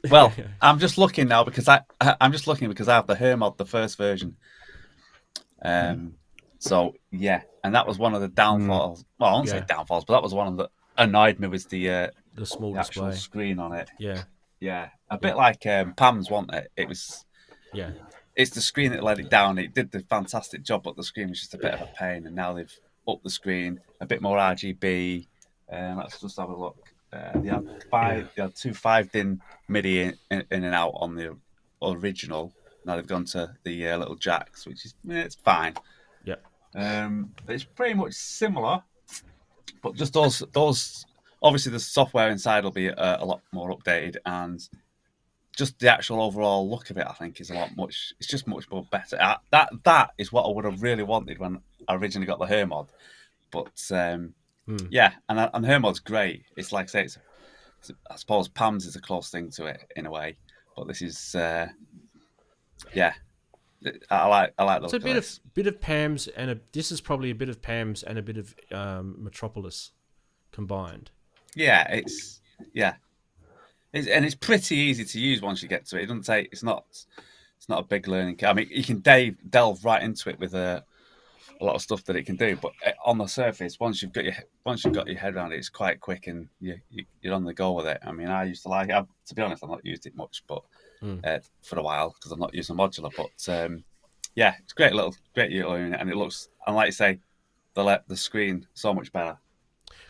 Well, I'm just looking now because I'm just looking because I have the Hermod, the first version. So yeah, and that was one of the downfalls. Well, I won't say downfalls, but that was one of the annoyed me, was the small the actual display screen on it. Yeah, a bit like Pam's, wasn't it? It was. Yeah, it's the screen that let it down. It did the fantastic job, but the screen was just a bit of a pain. And now they've upped the screen, a bit more RGB. Let's just have a look. They had 2 5-din MIDI in and out on the original. Now they've gone to the little jacks, which is it's fine. It's pretty much similar, but just those obviously the software inside will be a lot more updated, and just the actual overall look of it, I think, is it's just much more better. That is what I would have really wanted when I originally got the Hermod. But yeah, and Hermod's great. It's like I say, I suppose Pam's is a close thing to it in a way, but this is yeah. I like the it's a bit of Pam's, and this is probably a bit of Pam's and a bit of Metropolis combined. It's it's pretty easy to use once you get to it. It doesn't take. It's not a big learning curve. I mean, you can delve right into it with a lot of stuff that it can do, but on the surface, once you've got your head around it, it's quite quick, and you're on the go with it. I mean, I used to like it. To be honest, I've not used it much, but for a while, because I'm not using modular. But yeah, it's great little unit, and it looks, and like you say, the screen so much better.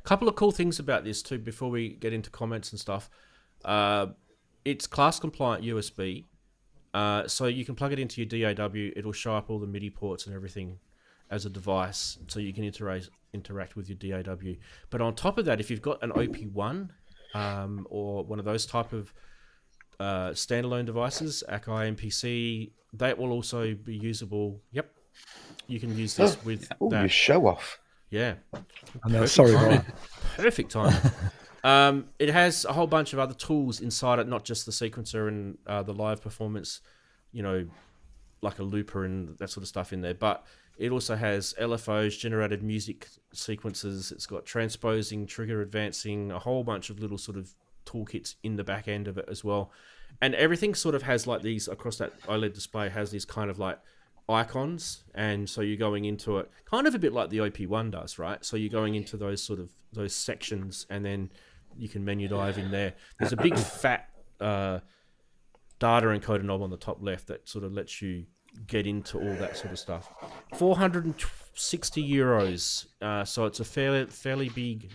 Couple of cool things about this too before we get into comments and stuff. It's class compliant USB, so you can plug it into your DAW. It'll show up all the MIDI ports and everything as a device, so you can interact with your DAW. But on top of that, if you've got an OP1 or one of those type of standalone devices, Akai MPC, that will also be usable. Yep, you can use this with that. You show off. Yeah, I know. Sorry, Ryan. Perfect time. It has a whole bunch of other tools inside it, not just the sequencer and the live performance, like a looper and that sort of stuff in there, but it also has LFOs, generated music sequences. It's got transposing, trigger advancing, a whole bunch of little sort of toolkits in the back end of it as well. And everything sort of has like these, across that OLED display, has these kind of like icons. And so you're going into it kind of a bit like the OP1 does, right? So you're going into those sections, and then you can menu dive in there. There's a big fat data encoder knob on the top left that sort of lets you get into all that sort of stuff. 460 euros. So it's a fairly big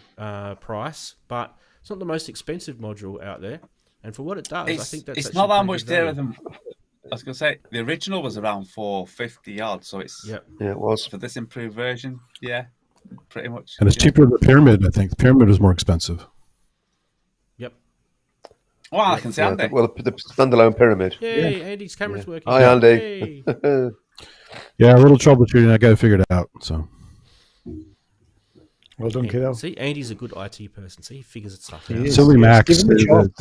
price, but it's not the most expensive module out there. And for what it does, I think that's it's not that much dearer than. I was going to say the original was around 450 odd, so it's yeah, it was for this improved version. Yeah, pretty much. And it's cheaper than the Pyramid. I think the Pyramid is more expensive. Yep. Well, I can see Andy. Well, the standalone Pyramid. Yay, Andy's camera's working. Hi, Andy. Yeah, a little troubleshooting. I got to figure it out. So. Well done, kiddo. See, Andy's a good IT person. See, he figures it stuff out. So we Max. Give him a job.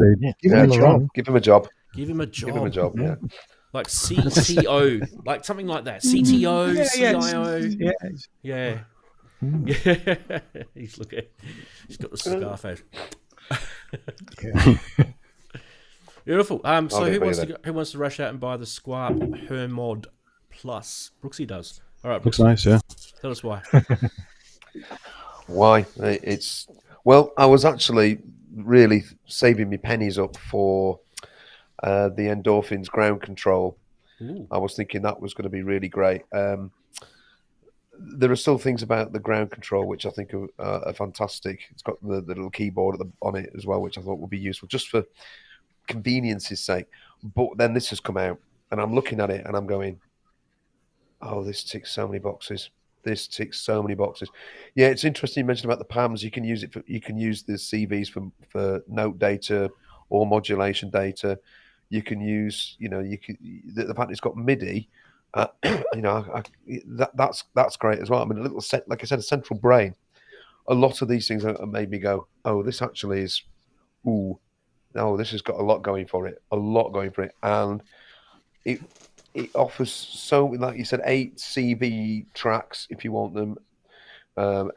Give him a job. Give him a job. Give him a job. Give him a job. Yeah. Like CTO, like something like that. CTO, CIO. Yeah. He's got the cigar face. Beautiful. So who wants to rush out and buy the Squarp Hermod Plus? Brooksy does. All right, Brooksy. Looks nice, yeah. Tell us why. Why? I was actually really saving me pennies up for the Endorphins ground control. Ooh. I was thinking that was going to be really great. There are still things about the ground control which I think are fantastic. It's got the little keyboard on it as well, which I thought would be useful just for convenience's sake. But then this has come out, and I'm looking at it and I'm going, oh, this ticks so many boxes. This ticks so many boxes. Yeah, it's interesting you mentioned about the PAMs. You can use it you can use the CVs for note data or modulation data. You can use, the fact it's got MIDI. That's great as well. I mean, a little set, like I said, a central brain. A lot of these things made me go, oh, this actually is, this has got a lot going for it. And it offers so, like you said, 8 CV tracks if you want them,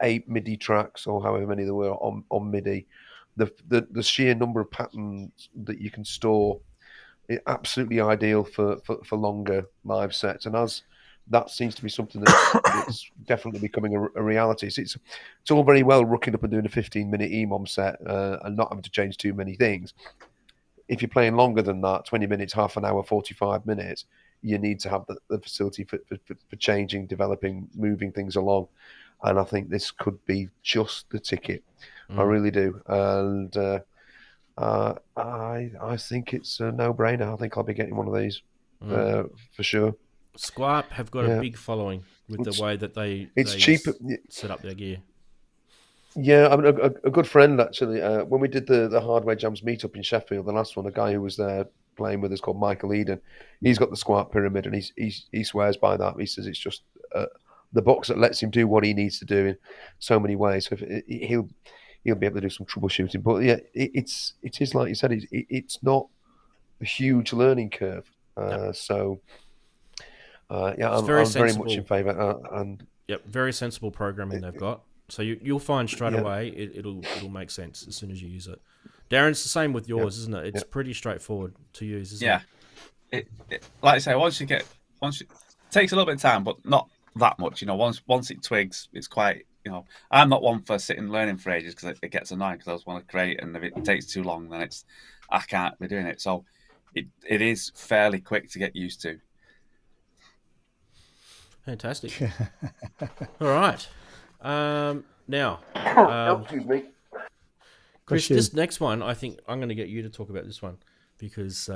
8 MIDI tracks or however many there were on MIDI. The sheer number of patterns that you can store is absolutely ideal for longer live sets. And as that seems to be something that's definitely becoming a reality. So it's all very well rooking up and doing a 15-minute EMOM set and not having to change too many things. If you're playing longer than that, 20 minutes, half an hour, 45 minutes, you need to have the facility for changing, developing, moving things along. And I think this could be just the ticket. I really do. And I think it's a no-brainer. I think I'll be getting one of these for sure. Squarp have got a big following with the way that they cheap. Set up their gear. Yeah, I mean, a good friend actually. When we did the Hardware Jams meetup in Sheffield, the last one, a guy who was there playing with us called Michael Eden. He's got the Squarp Pyramid, and he swears by that. He says it's just the box that lets him do what he needs to do in so many ways. So he'll be able to do some troubleshooting. But yeah, it is like you said. It's not a huge learning curve. So I'm very much in favour. Very sensible programming they've got. So you'll find straight away it'll make sense as soon as you use it. Darren, it's the same with yours, isn't it? It's pretty straightforward to use, isn't it? It like I say, once it takes a little bit of time, but not that much. Once it twigs, it's quite. I'm not one for sitting learning for ages because it gets annoying because I just want to create, and if it takes too long, then I can't be doing it. So it is fairly quick to get used to. Fantastic. All right. Now, excuse me, Chris, this next one, I think I'm going to get you to talk about this one because,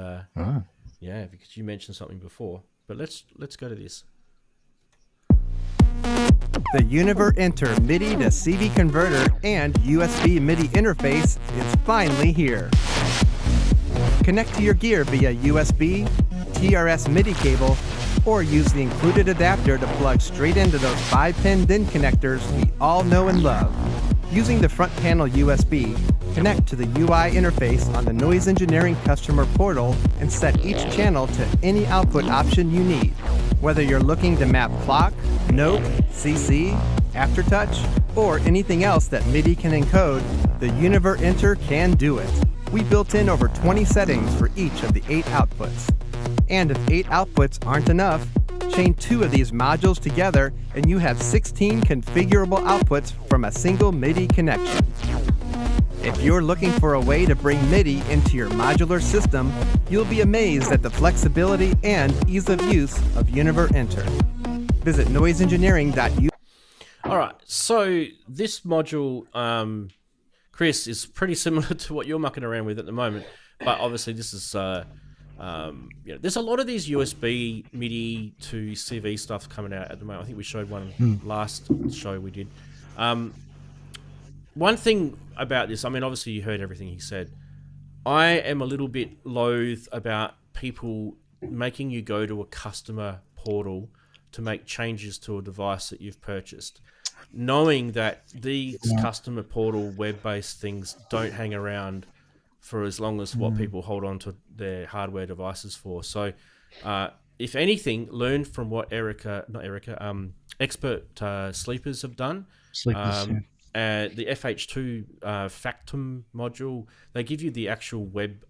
because you mentioned something before. But let's go to this. The Univer Enter MIDI to CV converter and USB MIDI interface is finally here. Connect to your gear via USB, TRS MIDI cable, or use the included adapter to plug straight into those 5-pin DIN connectors we all know and love. Using the front panel USB, connect to the UI interface on the Noise Engineering customer portal and set each channel to any output option you need. Whether you're looking to map clock, note, CC, aftertouch, or anything else that MIDI can encode, the Univer Enter can do it. We built in over 20 settings for each of the 8 outputs. And if 8 outputs aren't enough, chain 2 of these modules together and you have 16 configurable outputs from a single MIDI connection. If you're looking for a way to bring MIDI into your modular system, you'll be amazed at the flexibility and ease of use of Univer Enter. Visit noiseengineering.u. All right, so this module, Chris, is pretty similar to what you're mucking around with at the moment, but obviously this is, there's a lot of these USB MIDI to CV stuff coming out at the moment. I think we showed one last show we did. One thing about this, I mean, obviously you heard everything he said. I am a little bit loath about people making you go to a customer portal to make changes to a device that you've purchased, knowing that these customer portal web-based things don't hang around for as long as what people hold on to their hardware devices for. So if anything, learn from what expert sleepers have done. The FH2 Factum module, they give you the actual web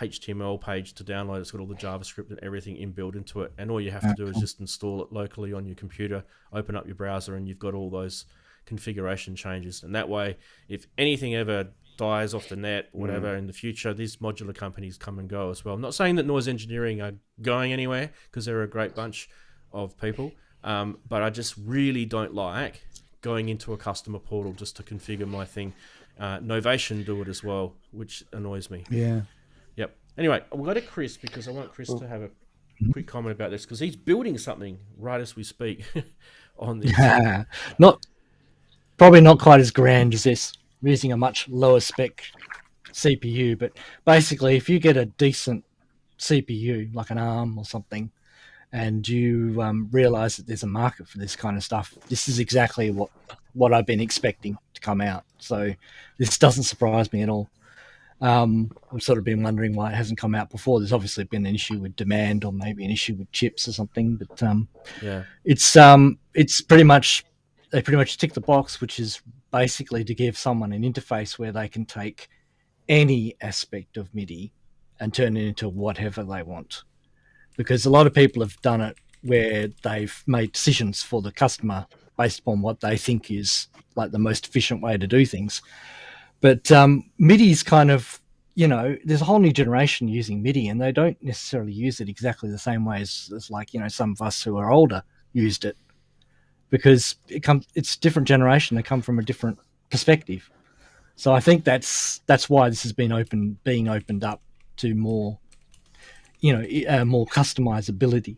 HTML page to download. It's got all the JavaScript and everything inbuilt into it, and all you have to do is just install it locally on your computer, open up your browser, and you've got all those configuration changes. And that way, if anything ever dies off the net, whatever, in the future, these modular companies come and go as well. I'm not saying that Noise Engineering are going anywhere, because they're a great bunch of people, but I just really don't like going into a customer portal just to configure my thing. Novation do it as well, which annoys me. Yeah. Yep. Anyway, we'll go to Chris, because I want Chris to have a quick comment about this, because he's building something right as we speak on this. Probably not quite as grand as this. We're using a much lower spec CPU, but basically if you get a decent CPU, like an ARM or something, and you realize that there's a market for this kind of stuff, this is exactly what I've been expecting to come out. So this doesn't surprise me at all. I've sort of been wondering why it hasn't come out before. There's obviously been an issue with demand, or maybe an issue with chips or something, but it's pretty much, they pretty much tick the box, which is basically to give someone an interface where they can take any aspect of MIDI and turn it into whatever they want. Because a lot of people have done it where they've made decisions for the customer based upon what they think is like the most efficient way to do things. But MIDI is kind of, there's a whole new generation using MIDI, and they don't necessarily use it exactly the same way as like, some of us who are older used it, because it's a different generation. They come from a different perspective. So I think that's why this has been being opened up to more, more customizability.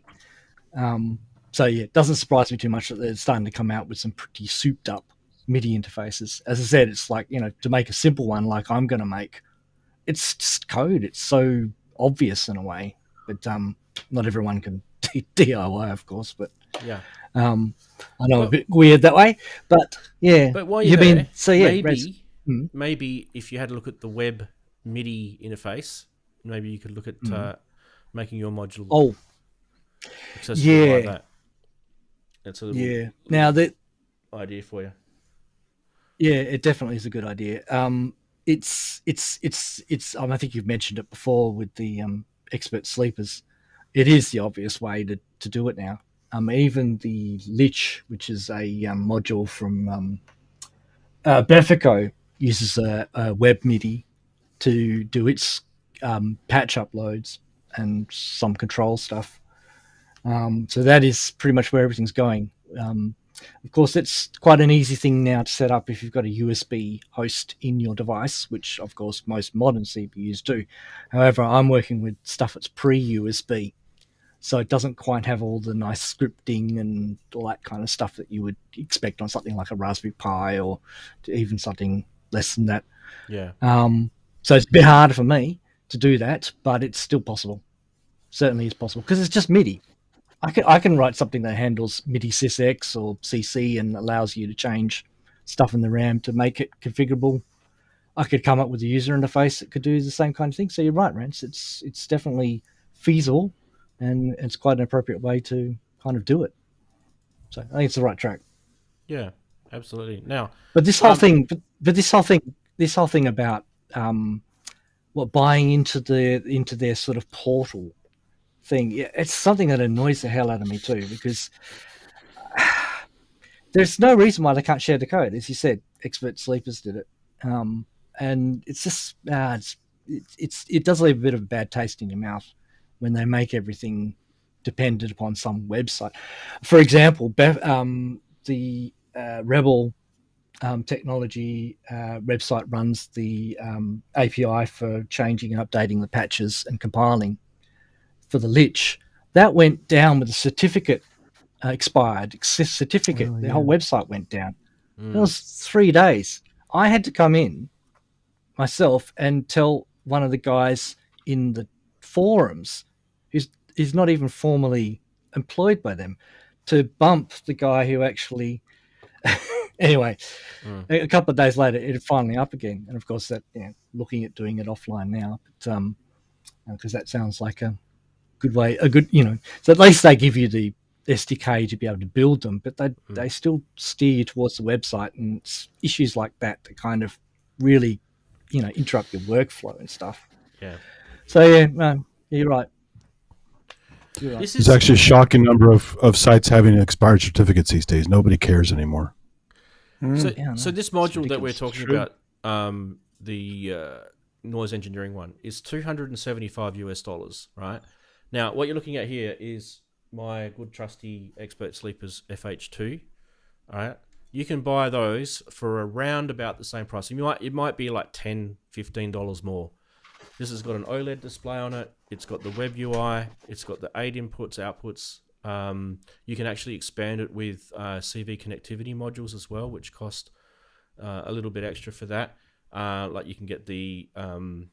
So yeah, it doesn't surprise me too much that they're starting to come out with some pretty souped up MIDI interfaces. As I said, it's like, to make a simple one like I'm going to make, it's just code. It's so obvious in a way, but not everyone can DIY, of course. But yeah, I know, a bit weird that way, but yeah. But while you're there, yeah, maybe if you had a look at the web MIDI interface, maybe you could look at making your module accessible like that. That's a little, now that idea for you. Yeah, it definitely is a good idea. It's I think you've mentioned it before with the expert sleepers. It is the obvious way to do it now. Even the Lich, which is a module from Befico, uses a web MIDI to do its patch uploads and some control stuff. So that is pretty much where everything's going. Of course, it's quite an easy thing now to set up if you've got a USB host in your device, which of course most modern CPUs do. However, I'm working with stuff that's pre-USB, so it doesn't quite have all the nice scripting and all that kind of stuff that you would expect on something like a Raspberry Pi, or even something less than that. Yeah. So it's a bit harder for me to do that, but it's still possible. Certainly is possible, because it's just MIDI. I can write something that handles MIDI sysx or CC and allows you to change stuff in the RAM to make it configurable. I could come up with a user interface that could do the same kind of thing. So you're right, Rance. It's definitely feasible, and it's quite an appropriate way to kind of do it. So I think it's the right track. Yeah, absolutely. Now, but this whole thing, this whole thing about buying into their sort of portal thing. Yeah, it's something that annoys the hell out of me too, because there's no reason why they can't share the code. As you said, Expert Sleepers did it, and it's just it does leave a bit of a bad taste in your mouth when they make everything dependent upon some website. For example, the Rebel technology website runs the API for changing and updating the patches and compiling for the Lich. That went down with the certificate expired certificate. The whole website went down. It was 3 days. I had to come in myself and tell one of the guys in the forums, who's not even formally employed by them, to bump the guy who actually anyway, a couple of days later it had finally up again, and of course that looking at doing it offline now, but because that sounds like a good way, so at least they give you the SDK to be able to build them, but they still steer you towards the website, and it's issues like that kind of really interrupt your workflow and stuff. So you're right. There's actually a shocking number of sites having expired certificates these days. Nobody cares anymore. So this module that we're talking about, the noise engineering one, is $275 right? Now, what you're looking at here is my good trusty Expert Sleepers FH2, all right? You can buy those for around about the same price. It might be like $10, $15 more. This has got an OLED display on it. It's got the web UI. It's got the 8 inputs, outputs. You can actually expand it with CV connectivity modules as well, which cost a little bit extra for that. Like you can get the 8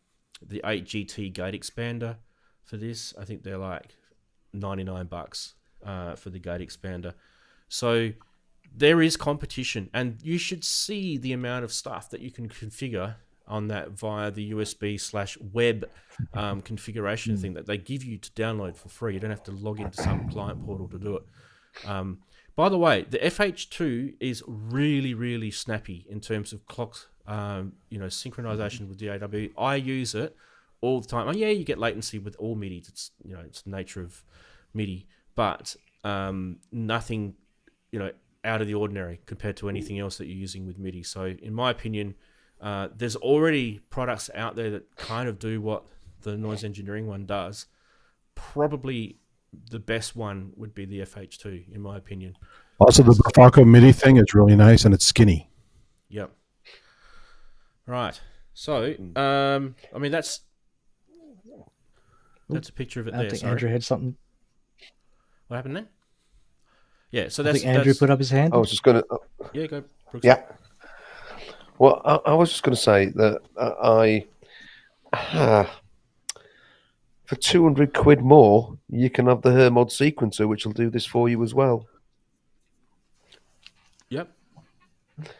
GT gate expander for this. I think they're like $99 for the gate expander. So there is competition, and you should see the amount of stuff that you can configure on that via the USB/web configuration thing that they give you to download for free. You don't have to log into some client portal to do it. By the way, the FH2 is really, really snappy in terms of clock, synchronization with DAW. I use it all the time. Oh yeah, you get latency with all MIDI. It's it's the nature of MIDI, but nothing out of the ordinary compared to anything else that you're using with MIDI. So in my opinion, there's already products out there that kind of do what the noise engineering one does. Probably the best one would be the FH2, in my opinion. Also, the Bullfrog MIDI thing is really nice, and it's skinny. Yep. Right. So, that's a picture of it there. I think Andrew had something. What happened then? Yeah, so I think Andrew put up his hand. I was just going to... Yeah, go. Brooks. Yeah. Well, I was just going to say that for 200 quid more, you can have the Hermod sequencer, which will do this for you as well. Yep.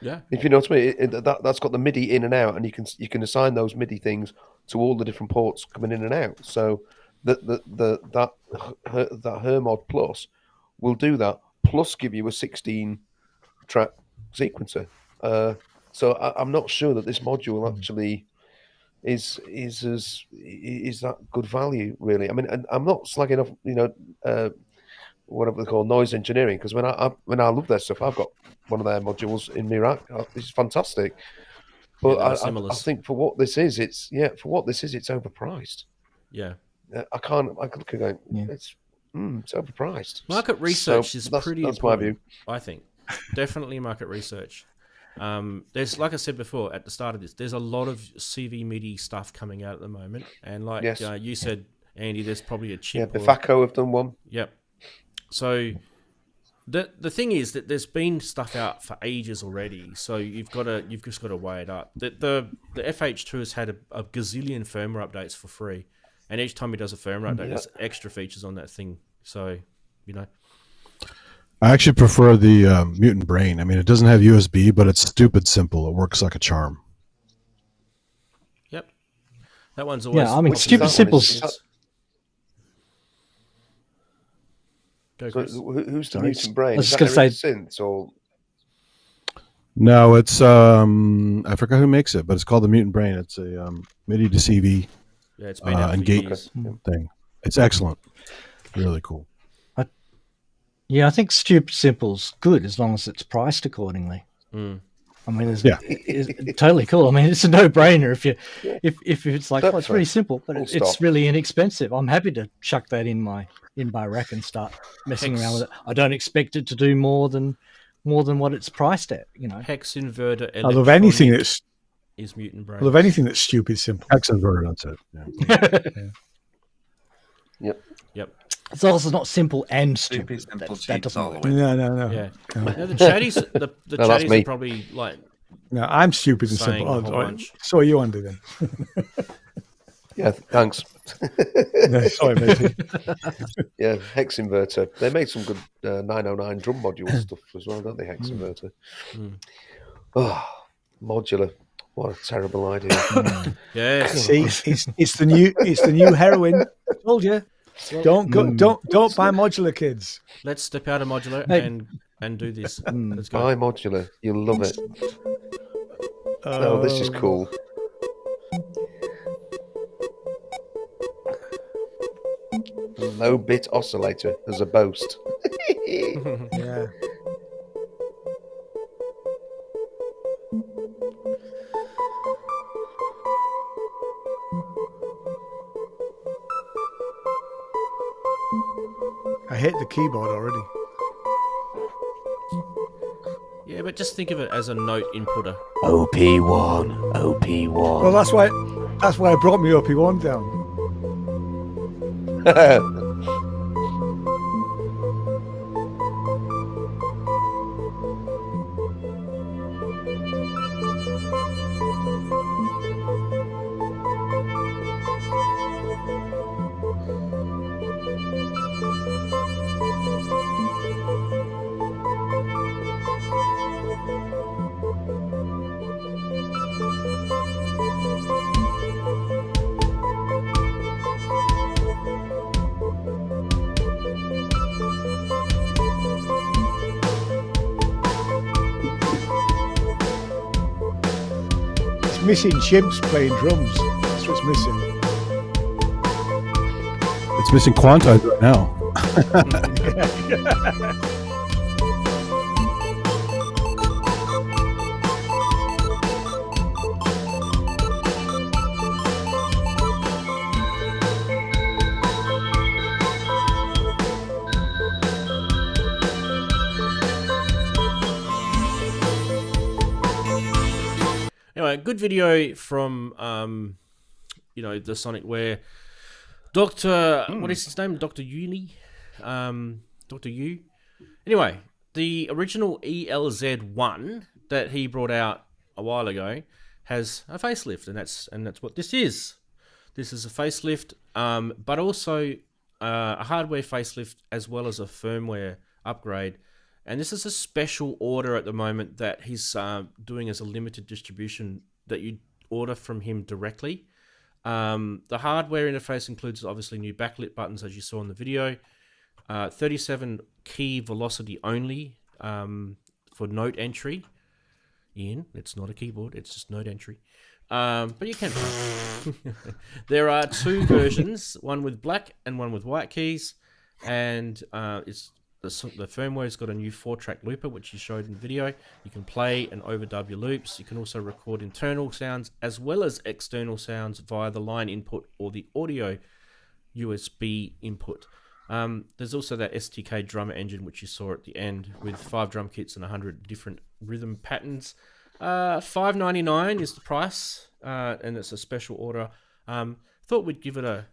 Yeah. If you know what I mean, that's got the MIDI in and out, and you can assign those MIDI things to all the different ports coming in and out. So that Hermod Plus will do that, plus give you a 16-track sequencer. So I'm not sure that this module actually is that good value, really. I mean, and I'm not slagging off, whatever they call noise engineering, because when I love their stuff, I've got one of their modules in my rack. It's fantastic. But I think for what this is, it's overpriced. Yeah. I look at going, it's overpriced. Market research is pretty important, my view. I think. Definitely market research. There's, like I said before at the start of this, there's a lot of CV MIDI stuff coming out at the moment, and like you said, Andy, there's probably a chip. Yeah, Bifaco have done one. Yep. So the thing is that there's been stuff out for ages already, so you've just got to weigh it up. The FH2 has had a gazillion firmware updates for free, and each time he does a firmware update, there's extra features on that thing. So I actually prefer the Mutant Brain. I mean, it doesn't have USB, but it's stupid simple. It works like a charm. Yep. That one's always... Yeah, I mean, stupid simple... Who's the Mutant Brain? I was just going to say... Synths or... No, it's I forgot who makes it, but it's called the Mutant Brain. It's a MIDI to CV Yeah, it's been out for and gate years. thing. It's excellent. Really cool. I think Stupid Simple's good as long as it's priced accordingly. Mm. I mean, it's totally cool. I mean, it's a no-brainer if it's like, it's really simple, but it's really inexpensive. I'm happy to chuck that in my rack and start messing around with it. I don't expect it to do more than what it's priced at. Hex inverter. I love anything is Mutant Brain. I love anything that's stupid simple. Hex inverter. That's it. Yeah. Yep. It's also not simple and stupid. That doesn't. No. Yeah. No, the chatties, the chatties are probably like. No, I'm stupid and simple. So are you, Andy, then. Yeah, thanks. No, sorry, matey. Yeah, Hex Inverter. They made some good 909 drum module stuff as well, don't they, Hex Inverter? Oh, modular. What a terrible idea. Yes. See, it's the new heroin. Told you. Don't buy modular, kids. Let's step out of modular and do this. Let's go. Buy modular. You'll love it. Oh, this is cool. Low bit oscillator as a boast. Yeah. I hate the keyboard already. Yeah, but just think of it as a note inputter. OP1. Well, that's why I brought my OP1 down. Missing chimps playing drums. That's what's missing. It's missing quantize right now. Anyway, good video from the Sonicware Dr. What is his name? Dr. Uni? Dr. U? Anyway, the original ELZ1 that he brought out a while ago has a facelift, and that's what this is. This is a facelift, but also a hardware facelift as well as a firmware upgrade. And this is a special order at the moment that he's doing as a limited distribution that you order from him directly. The hardware interface includes obviously new backlit buttons, as you saw in the video. 37 key velocity only for note entry. Ian, it's not a keyboard, it's just note entry. But you can. There are two versions, one with black and one with white keys. And the firmware's got a new 4-track looper, which you showed in the video. You can play and overdub your loops. You can also record internal sounds as well as external sounds via the line input or the audio USB input. There's also that STK drummer engine, which you saw at the end, with 5 drum kits and 100 different rhythm patterns. $5.99 is the price, and it's a special order. Thought we'd give it a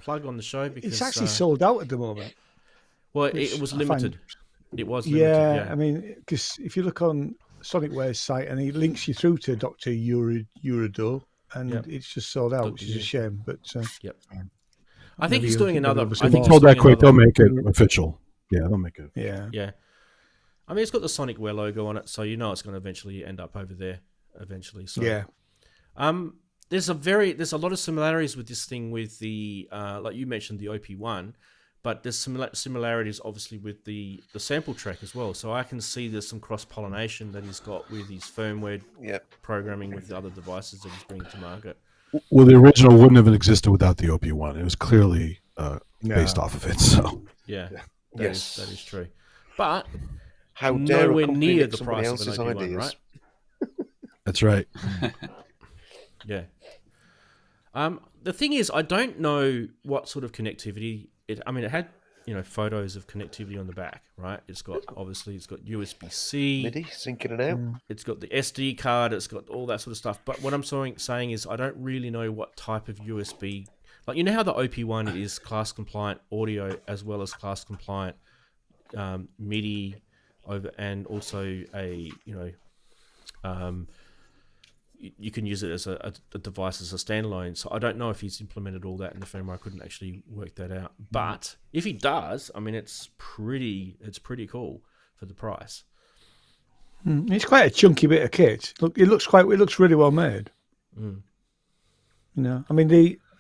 plug on the show because it's actually sold out at the moment. Well, it was limited. It was limited. Yeah, I mean, because if you look on Sonicware's site and he links you through to Dr. Eurado, and it's just sold out, which is a shame. But I think he's doing another. I think told that quick, they'll make it official. Yeah, they'll make it. Yeah. I mean, it's got the Sonicware logo on it, so you know it's going to eventually end up over there. So yeah. There's a lot of similarities with this thing with the like you mentioned the OP1, but there's similarities obviously with the sample track as well. So I can see there's some cross-pollination that he's got with his firmware programming with the other devices that he's bringing to market. Well, the original wouldn't have existed without the OP1. It was clearly based off of it. So that is true. But how dare nowhere near the price of an OP1, ideas. right? That's right. Yeah. The thing is, I don't know what sort of connectivity it had, photos of connectivity on the back, right? It's got USB-C. MIDI, syncing it out. It's got the SD card. It's got all that sort of stuff. But what I'm saying is I don't really know what type of USB... Like, you know how the OP1 is class-compliant audio as well as class-compliant MIDI over, and also a, you can use it as a device as a standalone. So I don't know if he's implemented all that in the firmware. I couldn't actually work that out. But if he does, it's pretty cool for the price. It's quite a chunky bit of kit. Look, it looks really well made.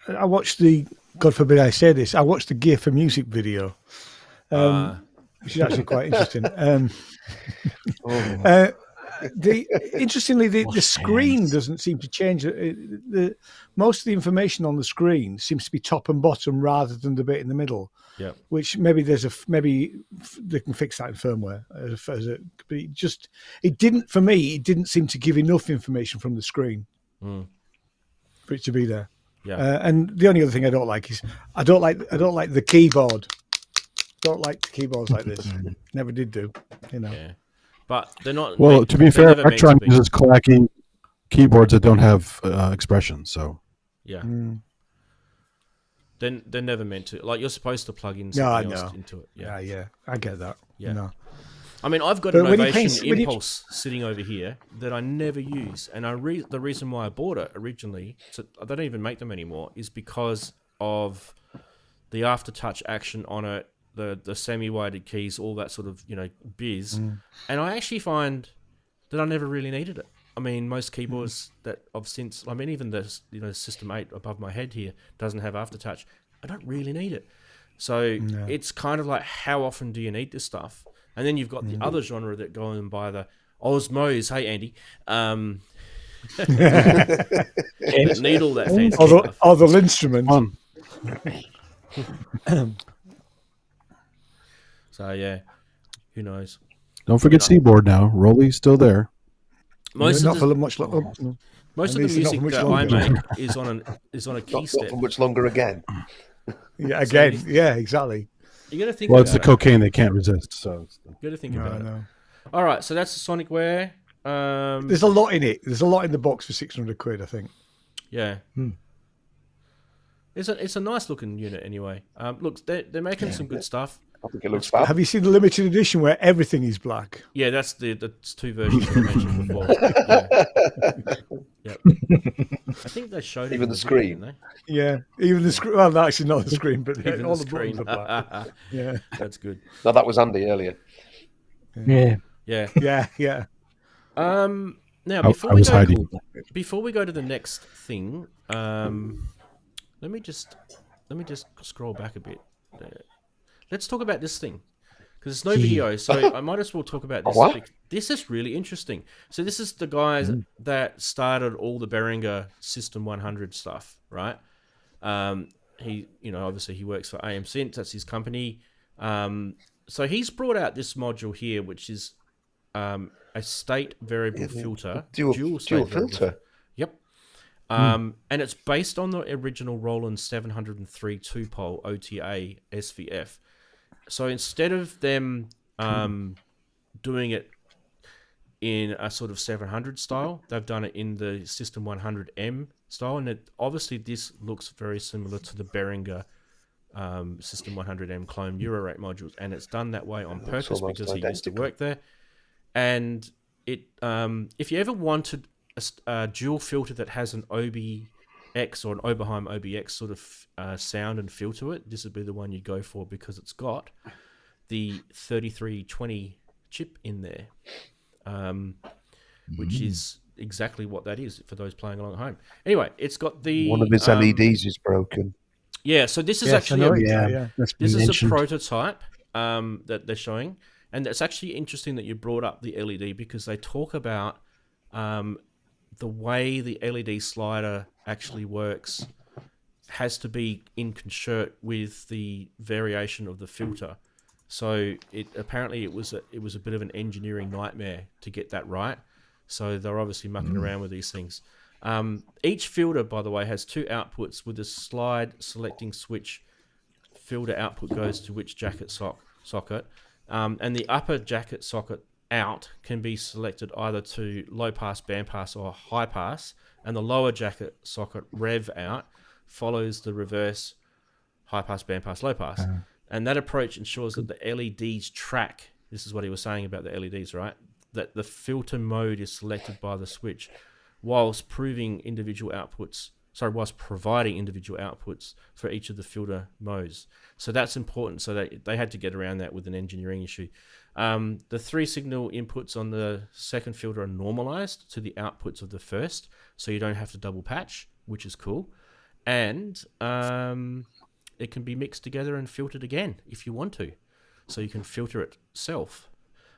I watched the, God forbid I say this, I watched the Gear for Music video, which is actually quite interesting. Interestingly, the screen doesn't seem to change. Most of the information on the screen seems to be top and bottom rather than the bit in the middle. Yeah. Which maybe maybe they can fix that in firmware. But it didn't seem to give enough information from the screen for it to be there. Yeah. And the only other thing I don't like is I don't like the keyboard. Don't like the keyboards like this. Never did do. Yeah. But they're not. Well, to be fair, Electron uses clacky keyboards that don't have expressions. So yeah, they're never meant to. Like, you're supposed to plug in something else into it. Yeah, I get that. Yeah, no. I've got an Ovation Impulse sitting over here that I never use, and the reason why I bought it originally, so I don't even make them anymore, is because of the aftertouch action on it. The semi-weighted keys, all that sort of biz, and I actually find that I never really needed it. Most keyboards that I've since, even the System 8 above my head here doesn't have aftertouch. I don't really need it, so it's kind of like, how often do you need this stuff? And then you've got the other genre that go and buy the Osmos. Hey Andy, need all that fancy stuff. Or the Lindstrument. So yeah, who knows? Don't forget Seaboard now. Rolly's still there. Most of the music that I make is on a key step. Not for much longer again. Yeah, again. Yeah, exactly. You got to think. Well, it's the cocaine they can't resist. So you got to think about it. All right, so that's the Sonicware. There's a lot in it. There's a lot in the box for £600, I think. Yeah. It's a nice looking unit anyway. Look, they're making some good stuff. I think it looks fab. Have you seen the limited edition where everything is black? Yeah, that's the two versions I mentioned before. Yeah. I think they showed even the screen. Didn't they? Yeah, even the screen. Well, no, actually not the screen, but even all the screen. buttons are black. Yeah, that's good. No, that was Andy earlier. Yeah. Now before we go to the next thing, let me just scroll back a bit. Let's talk about this thing, because there's no video, so I might as well talk about this. What? This is really interesting. So this is the guys that started all the Behringer System 100 stuff, right? He, obviously he works for AMSynths. That's his company. So he's brought out this module here, which is a state variable filter, dual filter. Yep. And it's based on the original Roland 703 two-pole OTA SVF. So instead of them doing it in a sort of 700 style, they've done it in the System 100M style, and obviously this looks very similar to the Behringer System 100M clone eurorack modules, and it's done that way on purpose because he used to work there. And it, if you ever wanted a dual filter that has an OBX or an Oberheim OBX sort of sound and feel to it, this would be the one you'd go for, because it's got the 3320 chip in there, which is exactly what that is for those playing along at home. Anyway, it's got the... One of its LEDs is broken. Yeah, so this is actually this is a prototype that they're showing, and it's actually interesting that you brought up the LED because they talk about the way the LED slider actually works has to be in concert with the variation of the filter. So apparently it was a bit of an engineering nightmare to get that right. So they're obviously mucking around with these things. Each filter, by the way, has two outputs with a slide selecting switch. Filter output goes to which jacket socket, and the upper jacket socket out can be selected either to low pass, band pass, or high pass, and the lower jacket socket rev out follows the reverse high pass, band pass, low pass. And that approach ensures that the LEDs track. This is what he was saying about the LEDs, right? That the filter mode is selected by the switch, whilst providing individual outputs for each of the filter modes. So that's important. So they had to get around that with an engineering issue. The 3 signal inputs on the second filter are normalized to the outputs of the first, so you don't have to double patch, which is cool. And it can be mixed together and filtered again if you want to. So you can filter it self.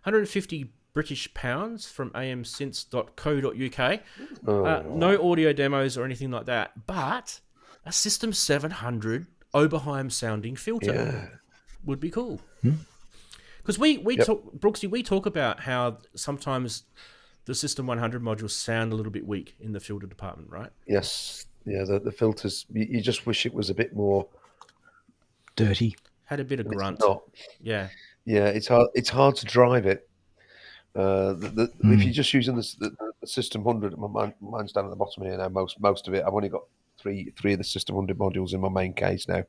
150 British pounds from amsynths.co.uk. No audio demos or anything like that, but a System 700 Oberheim sounding filter would be cool. Because talk, Brooksy, we talk about how sometimes the System 100 modules sound a little bit weak in the filter department, right? Yes. Yeah, the filters, you just wish it was a bit more dirty. Had a bit of grunt. Yeah. Yeah, it's hard to drive it. If you're just using the System 100, mine's down at the bottom here now. Most of it, I've only got three of the System 100 modules in my main case now.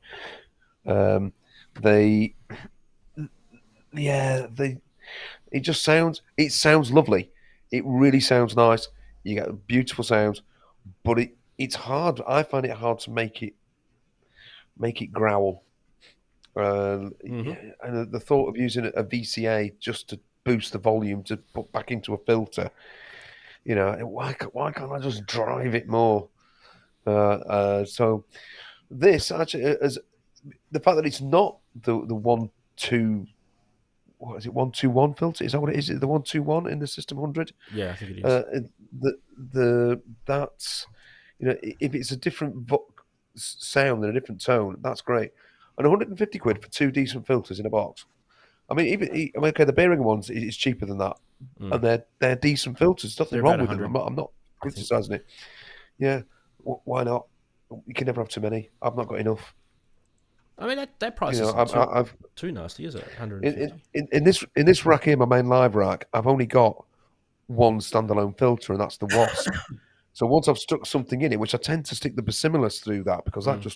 It sounds lovely. It really sounds nice. You get beautiful sounds, but it's hard. I find it hard to make it growl. And the thought of using a VCA just to boost the volume to put back into a filter, why can't I just drive it more? So this actually, as the fact that it's not the 1-2, what is it, 121 filter? Is that what it is? Is it the 121 in the System 100? Yeah, I think it is. That's if it's a different sound and a different tone, that's great. And 150 quid for 2 decent filters in a box. I mean, the Behringer ones is cheaper than that, and they're decent filters. Nothing wrong with them. I'm not criticizing it. Yeah, why not? You can never have too many. I've not got enough. I mean, that price is too nasty, is it? 150. In this rack here, my main live rack, I've only got one standalone filter, and that's the Wasp. So once I've stuck something in it, which I tend to stick the Basimilus through that because that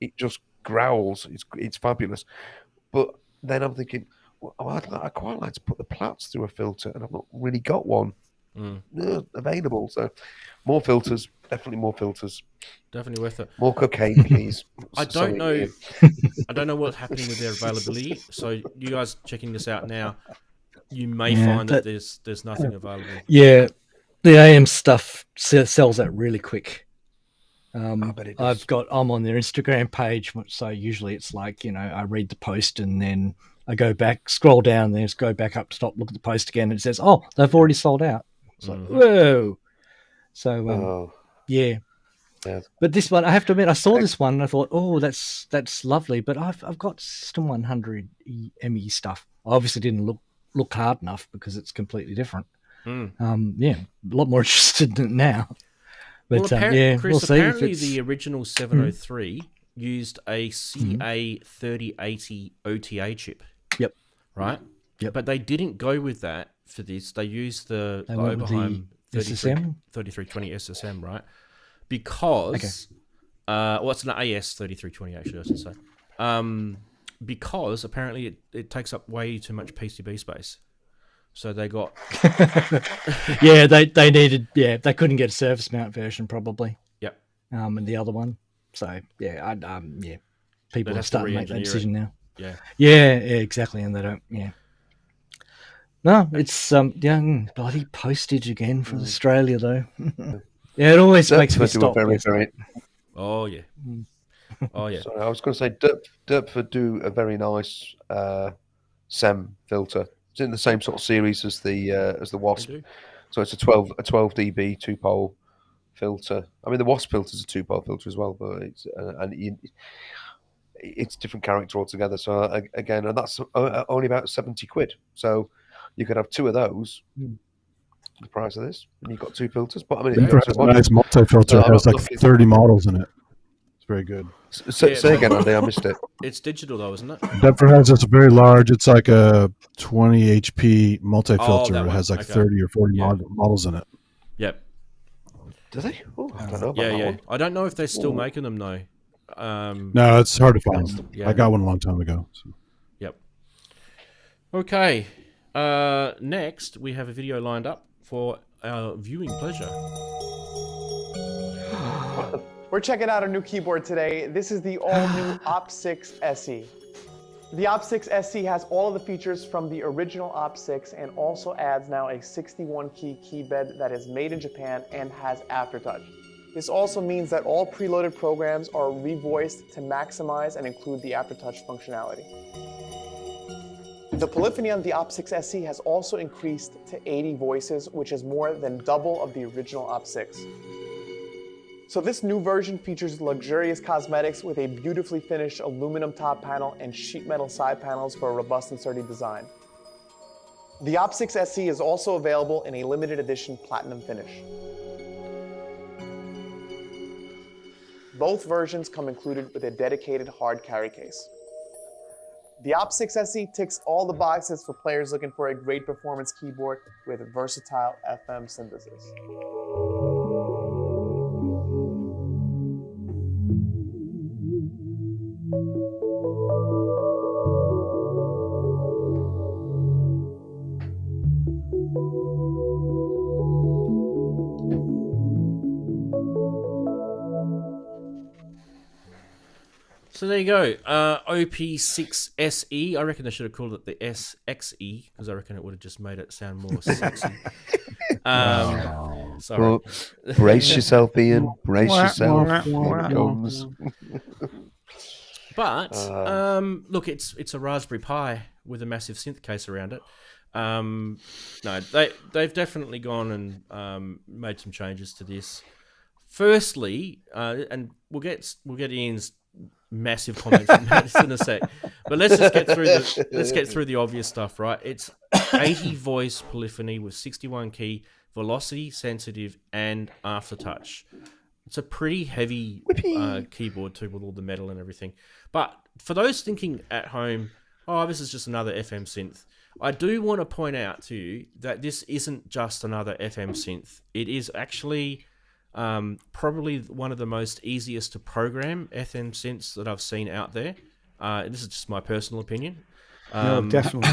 it just growls. It's fabulous. But then I'm thinking, I quite like to put the Platts through a filter, and I've not really got one available. So more filters, definitely more filters. Definitely worth it. More cocaine, please. I don't know what's happening with their availability. So you guys checking this out now, you may find that there's nothing available. Yeah, the AM stuff sells out really quick. I'm on their Instagram page, so usually it's like, I read the post and then I go back, scroll down, then go back up, stop, look at the post again, and it says, "Oh, they've already sold out." It's like, whoa. So yeah. But this one, I have to admit, I saw this one and I thought, oh, that's lovely. But I've got System 100 ME stuff. I obviously didn't look hard enough because it's completely different. A lot more interested in it now. But Chris, we'll see. Apparently the original 703 used a CA3080 OTA chip. Yep. Right? Yep. But they didn't go with that for this. They used the Oberheim 3320 SSM, right? Because it's an AS3320 actually, I should say. Because apparently it takes up way too much PCB space. So they got they needed they couldn't get a surface mount version probably. Yep. And the other one. So people are starting to make that decision now. Yeah. Yeah, exactly, and they don't. Yeah. No, it's bloody postage again from Australia though. Yeah, it always makes me stop. Very. Oh yeah. Oh yeah. Sorry, I was going to say Derpford do a very nice SEM filter. It's in the same sort of series as the Wasp. So it's a 12 dB 2-pole filter. I mean, the Wasp filter is a 2-pole filter as well, but it's different character altogether. So again, and that's only about 70 quid. So you could have 2 of those. The price of this, and you've got 2 filters. But I mean, it's a nice multi-filter. It has like 30 models in it. It's very good. Say again, Andy. I missed it. It's digital though, isn't it? Deptford has this very large. It's like a 20 HP multi-filter. It has like 30 or 40 models in it. Yep. Do they? Oh, I don't know. One. I don't know if they're still making them though. No, it's hard to find. I got one a long time ago. So. Yep. Okay. Next, we have a video lined up for our viewing pleasure. We're checking out a new keyboard today. This is the all-new OPSix SE. The OPSix SE has all of the features from the original OPSix and also adds now a 61-key keybed that is made in Japan and has aftertouch. This also means that all preloaded programs are revoiced to maximize and include the aftertouch functionality. The polyphony on the OPSix SE has also increased to 80 voices, which is more than double of the original OPSix. So this new version features luxurious cosmetics with a beautifully finished aluminum top panel and sheet metal side panels for a robust and sturdy design. The OPSix SE is also available in a limited edition platinum finish. Both versions come included with a dedicated hard carry case. The OPSix SE ticks all the boxes for players looking for a great performance keyboard with versatile FM synthesis. So there you go, OPSix SE. I reckon they should have called it the SXE because I reckon it would have just made it sound more sexy. Sorry. Well, brace yourself, Ian. Brace yourself. Here it comes. But look, it's a Raspberry Pi with a massive synth case around it. No, they've definitely gone and made some changes to this. Firstly, and we'll get Ian's massive comments on that in a sec. But let's get through the obvious stuff, right? It's 80 voice polyphony with 61 key, velocity sensitive, and aftertouch. It's a pretty heavy keyboard too, with all the metal and everything. But for those thinking at home, oh, this is just another FM synth, I do want to point out to you that this isn't just another FM synth. It is actually probably one of the most easiest to program FM synths that I've seen out there. This is just my personal opinion. No, definitely.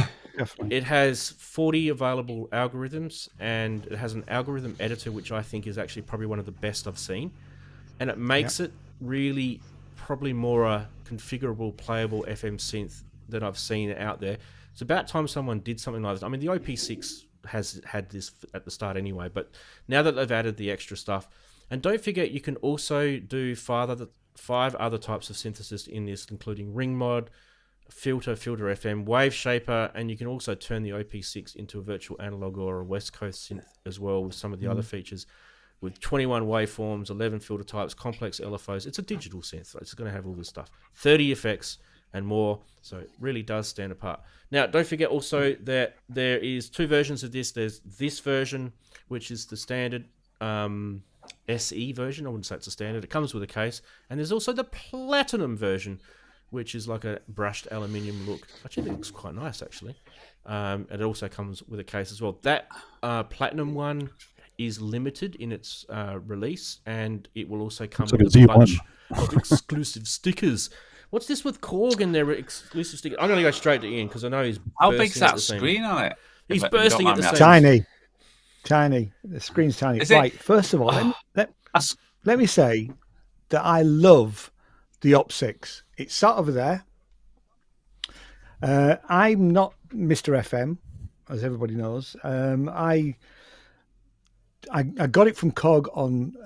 It has 40 available algorithms, and it has an algorithm editor, which I think is actually probably one of the best I've seen. And it makes it really probably more a configurable, playable FM synth that I've seen out there. It's about time someone did something like this. I mean, the OPSix has had this at the start anyway, but now that they've added the extra stuff, and don't forget, you can also do 5 other types of synthesis in this, including ring mod, filter FM, wave shaper, and you can also turn the OPSix into a virtual analog or a West Coast synth as well with some of the other features. With 21 waveforms, 11 filter types, complex LFOs. It's a digital synth. It's going to have all this stuff. 30 effects and more. So it really does stand apart. Now, don't forget also that there is 2 versions of this. There's this version, which is the standard SE version. I wouldn't say it's a standard. It comes with a case. And there's also the platinum version, which is like a brushed aluminium look. Actually, it looks quite nice, actually. And it also comes with a case as well. That platinum one is limited in its release, and it will also come with a bunch of exclusive stickers. What's this with Korg and their exclusive stickers? I'm going to go straight to Ian because I know he's How big's that screen on it? He's bursting at the same. Tiny. The screen's tiny. Right, first of all, let me say that I love the OPSix. It's sat over there. I'm not Mr. FM, as everybody knows. I got it from Korg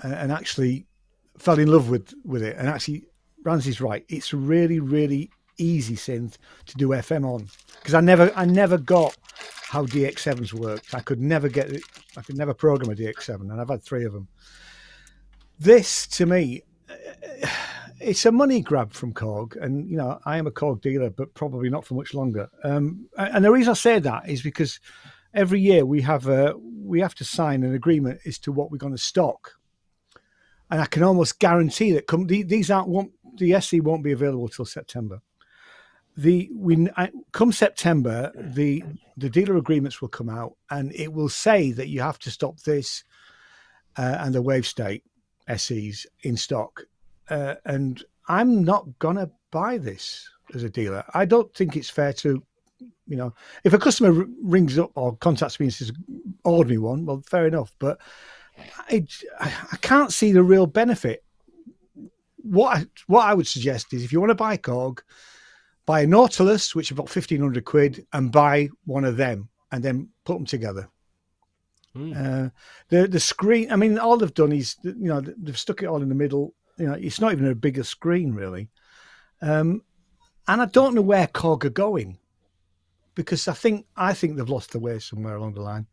and actually fell in love with it, and actually Ranzee's right. It's really, really easy synth to do FM on, because I never got how DX7s worked. I could never get it. I could never program a DX7, and I've had 3 of them. This, to me, it's a money grab from Korg, and I am a Korg dealer, but probably not for much longer. And the reason I say that is because every year we have to sign an agreement as to what we're going to stock, and I can almost guarantee that the SE won't be available till September. Come September, the dealer agreements will come out, and it will say that you have to stock this and the Wave State SEs in stock. And I'm not gonna buy this as a dealer. I don't think it's fair to, if a customer rings up or contacts me and says, "Order me one," well, fair enough. But I can't see the real benefit. What I would suggest is, if you want to buy Korg, buy a Nautilus, which is about 1,500 quid, and buy one of them, and then put them together. The screen, I mean, all they've done is, they've stuck it all in the middle. It's not even a bigger screen, really. And I don't know where Korg are going, because I think they've lost their way somewhere along the line.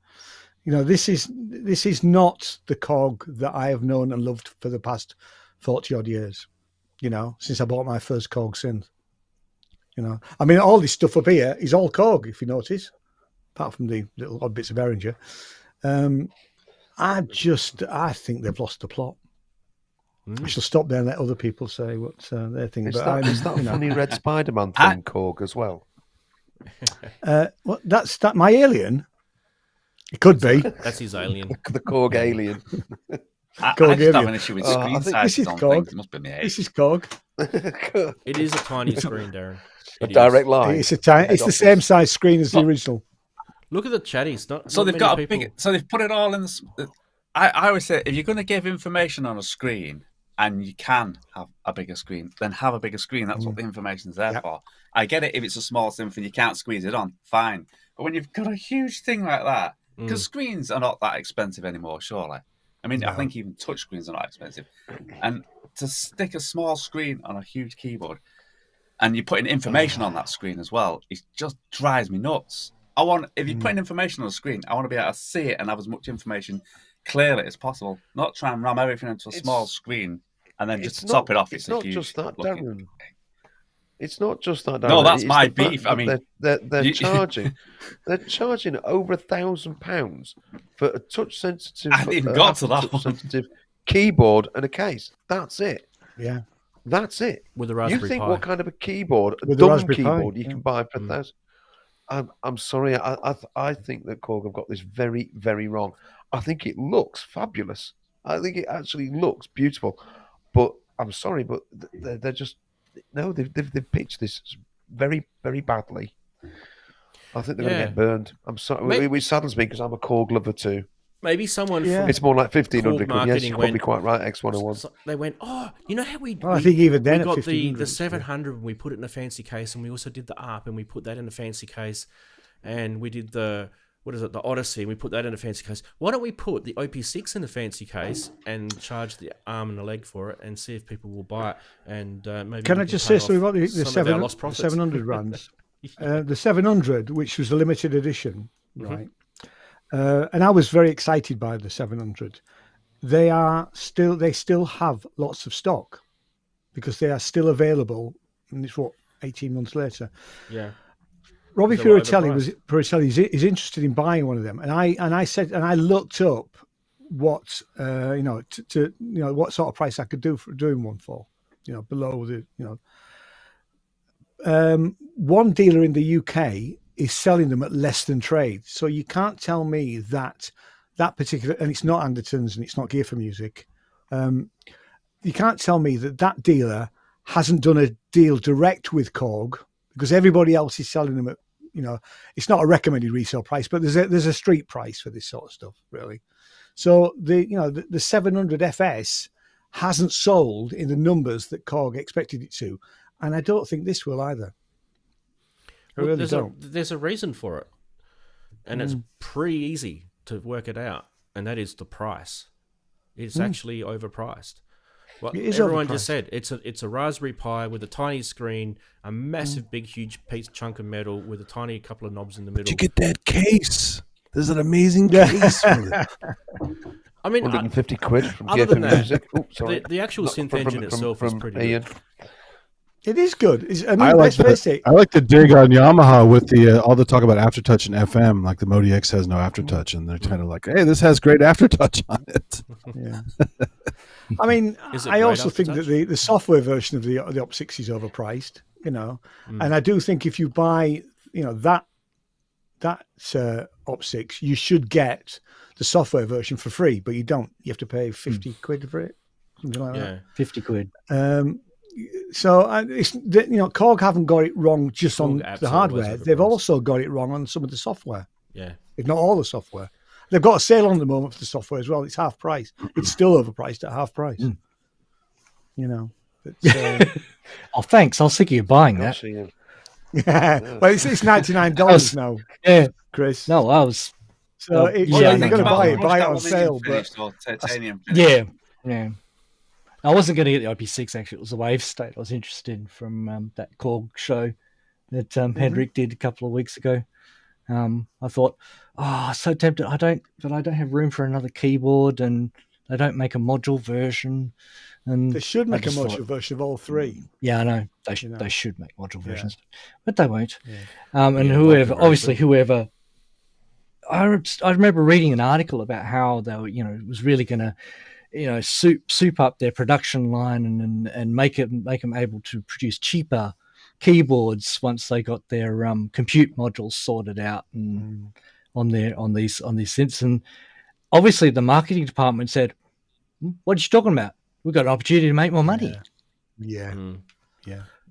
This is not the Korg that I have known and loved for the past 40 odd years. Since I bought my first Korg synth. I mean, all this stuff up here is all Korg, if you notice, apart from the little odd bits of Behringer. I think they've lost the plot. I shall stop there and let other people say what they're thinking. Is that a funny red Spider-Man thing, Korg, as well? That's my alien. It could be. That's his alien. The Korg alien. I just have an issue with screen sizes on Korg. things. It must be me. This is Korg. It is a tiny screen, Darren. A direct line. It's the same size screen as the original. Look at the chatties. So they've got a big. So they've put it all in the. I always say, if you're going to give information on a screen and you can have a bigger screen, then have a bigger screen. That's what the information is there for. I get it if it's a small synth and you can't squeeze it on, fine. But when you've got a huge thing like that, because screens are not that expensive anymore, surely. I mean, I think even touch screens are not expensive. And to stick a small screen on a huge keyboard, and you're putting information on that screen as well, it just drives me nuts. If you're putting information on a screen, I want to be able to see it and have as much information clearly as possible. Not try and ram everything into a small screen and then just top it off. It's not just that, Darren. It's not just that, Darren. No, that's my beef. I mean, they're charging over £1,000 for a touch sensitive. I even got to that sensitive keyboard and a case. That's it. Yeah, that's it. With a Raspberry You think Pi. what kind of a keyboard, a with dumb keyboard, you can buy for £1,000? I'm sorry. I think that Korg have got this very, very wrong. I think it looks fabulous. I think it actually looks beautiful. But I'm sorry, but they're just they've pitched this very, very badly. I think they're going to get burned. I'm sorry. Which saddens me because I'm a Korg lover too. Maybe someone from it's more like 1,500 quid. Yes, you're probably went, quite right, X101. So they went, you know how we I think even then we got the 700 and we put it in a fancy case, and we also did the ARP and we put that in a fancy case, and we did the Odyssey, and we put that in a fancy case. Why don't we put the OPSix in a fancy case and charge the arm and the leg for it and see if people will buy it? And maybe can I just say something about the 700 runs? The 700, which was a limited edition, right? And I was very excited by the 700. They still have lots of stock because they are still available, and it's 18 months later. Yeah. Robbie Furicelli is interested in buying one of them, and I looked up what what sort of price I could do for doing one for, below the one dealer in the UK is selling them at less than trade. So you can't tell me that particular, and it's not Anderton's and it's not Gear for Music. You can't tell me that dealer hasn't done a deal direct with Korg, because everybody else is selling them at, it's not a recommended resale price, but there's a street price for this sort of stuff, really. So the 700 FS hasn't sold in the numbers that Korg expected it to, and I don't think this will either. Well, there's a reason for it, and it's pretty easy to work it out, and that is the price. It's actually overpriced. Well, everyone just said it's a Raspberry Pi with a tiny screen, a massive, big, huge chunk of metal with a tiny couple of knobs in the middle. But you get that case. There's an amazing case with it. I mean, 150 quid from other than that, Music. Oh, sorry. The actual synth engine itself is pretty good. It is good. I like to dig on Yamaha with the all the talk about aftertouch and FM. Like the Modi X has no aftertouch, and they're kind of like, "Hey, this has great aftertouch on it." Yeah. I mean, I also think that the software version of the OPSix is overpriced. And I do think if you buy, that OPSix, you should get the software version for free, but you don't. You have to pay 50 quid for it, something like that. 50 quid. So Korg haven't got it wrong just on the hardware. They've also got it wrong on some of the software. Yeah, if not all the software. They've got a sale on at the moment for the software as well. It's half price. It's still overpriced at half price. Oh, thanks. I was thinking of buying that. Yeah. Well, it's $99 now. Yeah, Chris. No, I was. So if you're going to buy it on sale. But titanium. Yeah. I wasn't going to get the OPSix, actually. It was the Wave State I was interested in from that Korg show that Hendrik did a couple of weeks ago. I thought, so tempted. I don't have room for another keyboard, and they don't make a module version. And they should make a module version of all three. Yeah, I know. They should make module versions, but they won't. Yeah. And whoever. I remember reading an article about how they were, it was really going to, soup up their production line and make them able to produce cheaper keyboards once they got their compute modules sorted out and on these synths. And obviously the marketing department said, "What are you talking about? We've got an opportunity to make more money." Yeah.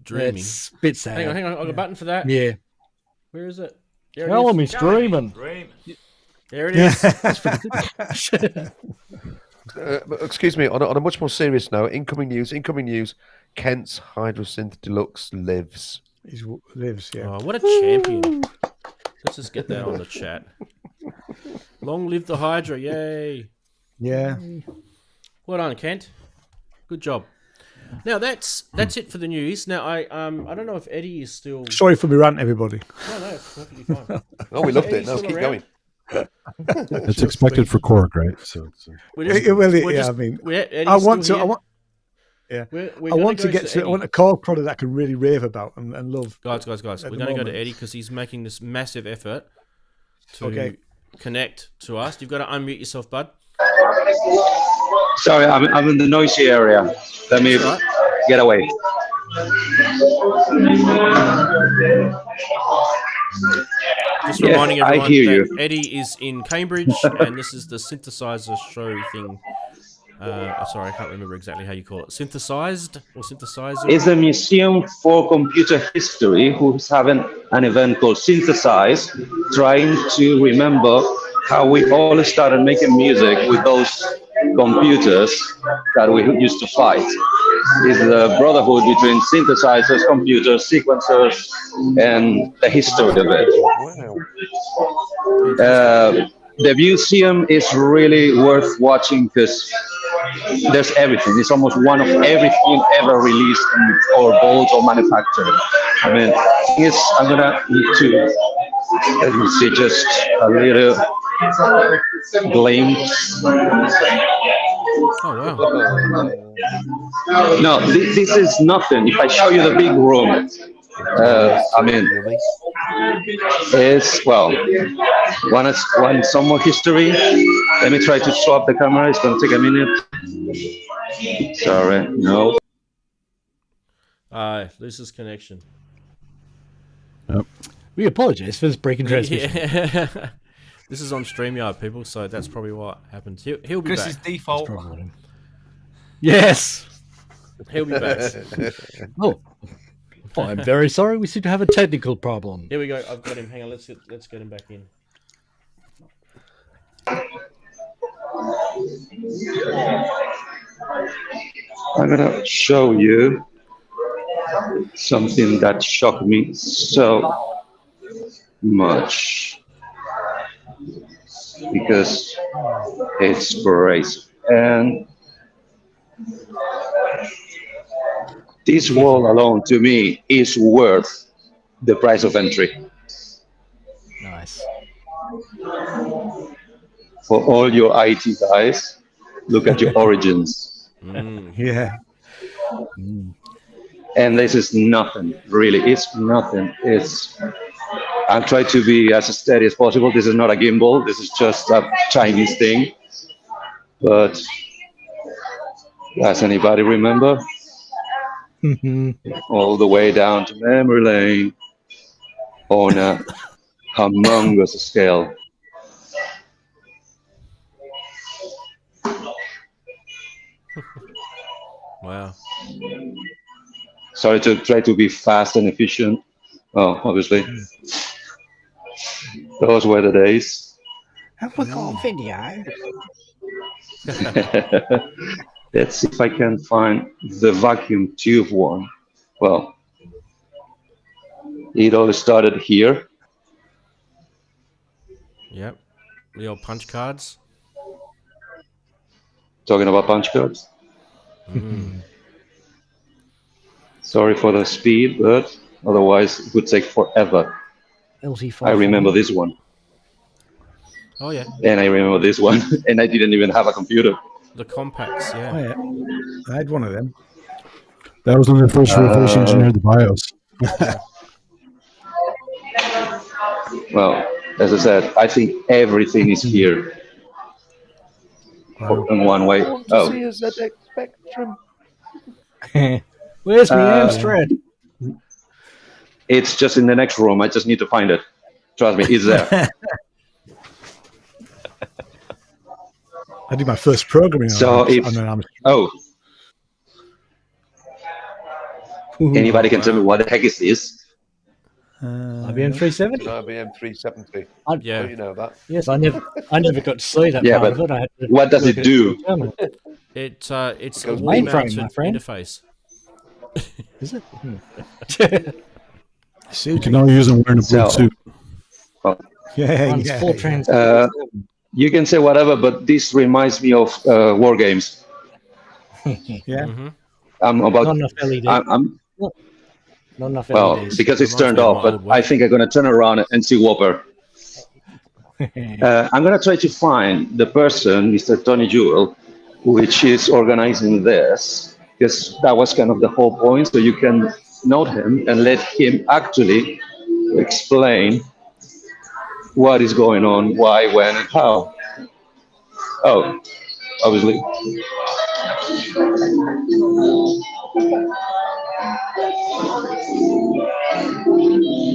Dreaming. It's a bit sad. Hang on. I've got a button for that. Yeah. Where is it? Tell me streaming. There it is. That's pretty good. Excuse me, on a much more serious note, incoming news. Kent's Hydrosynth Deluxe lives. He lives, yeah. Oh, what a champion. Let's just get that on the chat. Long live the Hydra, yay. Yeah. Well done, Kent. Good job. Now that's it for the news. Now I don't know if Eddie is still. Sorry for my rant, everybody. No, it's perfectly fine. We loved it. No, keep going. It's expected for Korg, right? So I want to get to I want a Korg product that I can really rave about and love. Guys, we're going to go to Eddie because he's making this massive effort to connect to us. You've got to unmute yourself, bud. Sorry, I'm in the noisy area. Let me get away. Just reminding everyone that Eddie is in Cambridge, and this is the synthesizer show thing. Sorry, I can't remember exactly how you call it. Synthesized or synthesizer? It's a museum for computer history who's having an event called Synthesized, trying to remember how we all started making music with those computers that we used to fight. It's the brotherhood between synthesizers, computers, sequencers, and the history of it. The museum is really worth watching because there's everything. It's almost one of everything ever released or built or manufactured. I mean, I'm gonna need to let me see just a little glimpse. Oh wow! No, this is nothing. If I show you the big room, I mean, it's want some more history. Let me try to swap the camera. It's gonna take a minute. Sorry, no. Loses connection. Yep. We apologize for this breaking transmission. Yeah. This is on StreamYard, people, so that's probably what happens. He'll be back. Chris's default. Yes. He'll be back. Oh, I'm very sorry. We seem to have a technical problem. Here we go. I've got him. Hang on. Let's get him back in. I'm gonna show you something that shocked me so much because it's crazy. And This wall alone, to me, is worth the price of entry. Nice. For all your IT guys, look at your origins. Yeah. And this is nothing, really. It's nothing. I'll try to be as steady as possible. This is not a gimbal. This is just a Chinese thing. But does anybody remember? All the way down to memory lane on a humongous scale. Wow. Sorry to try to be fast and efficient. Oh, obviously. Those were the days. Have we got a video? Let's see if I can find the vacuum tube one. Well, it all started here. Yep. The old punch cards. Talking about punch cards. Sorry for the speed, but otherwise it would take forever. LT5. I remember this one. Oh, yeah. And I remember this one. And I didn't even have a computer. The compacts, yeah. Oh, yeah. I had one of them. That was when they first reverse engineered the BIOS. Well, as I said, I think everything is here. In one way. Oh. See a ZX Spectrum. Where's my AMS thread? It's just in the next room. I just need to find it. Trust me, it's there. I did my first programming So if anybody can tell me what the heck is this? IBM 370. IBM 370. Yeah, you know that. Yes, I never got to see that. Yeah, part but of it. I had to what does it do? it's a mainframe, wall-mounted my friend. interface. Is it? You can only use them wearing a blue suit. Oh. Yeah. You can say whatever, but this reminds me of war games. Yeah. I'm about. Not enough LED. Not enough Well, LEDs. because it's turned off, but I think I'm going to turn around and see Whopper. I'm going to try to find the person, Mr. Tony Jewell, which is organizing this, because that was kind of the whole point. So you can note him and let him actually explain what is going on, why, when, and how. Oh, obviously.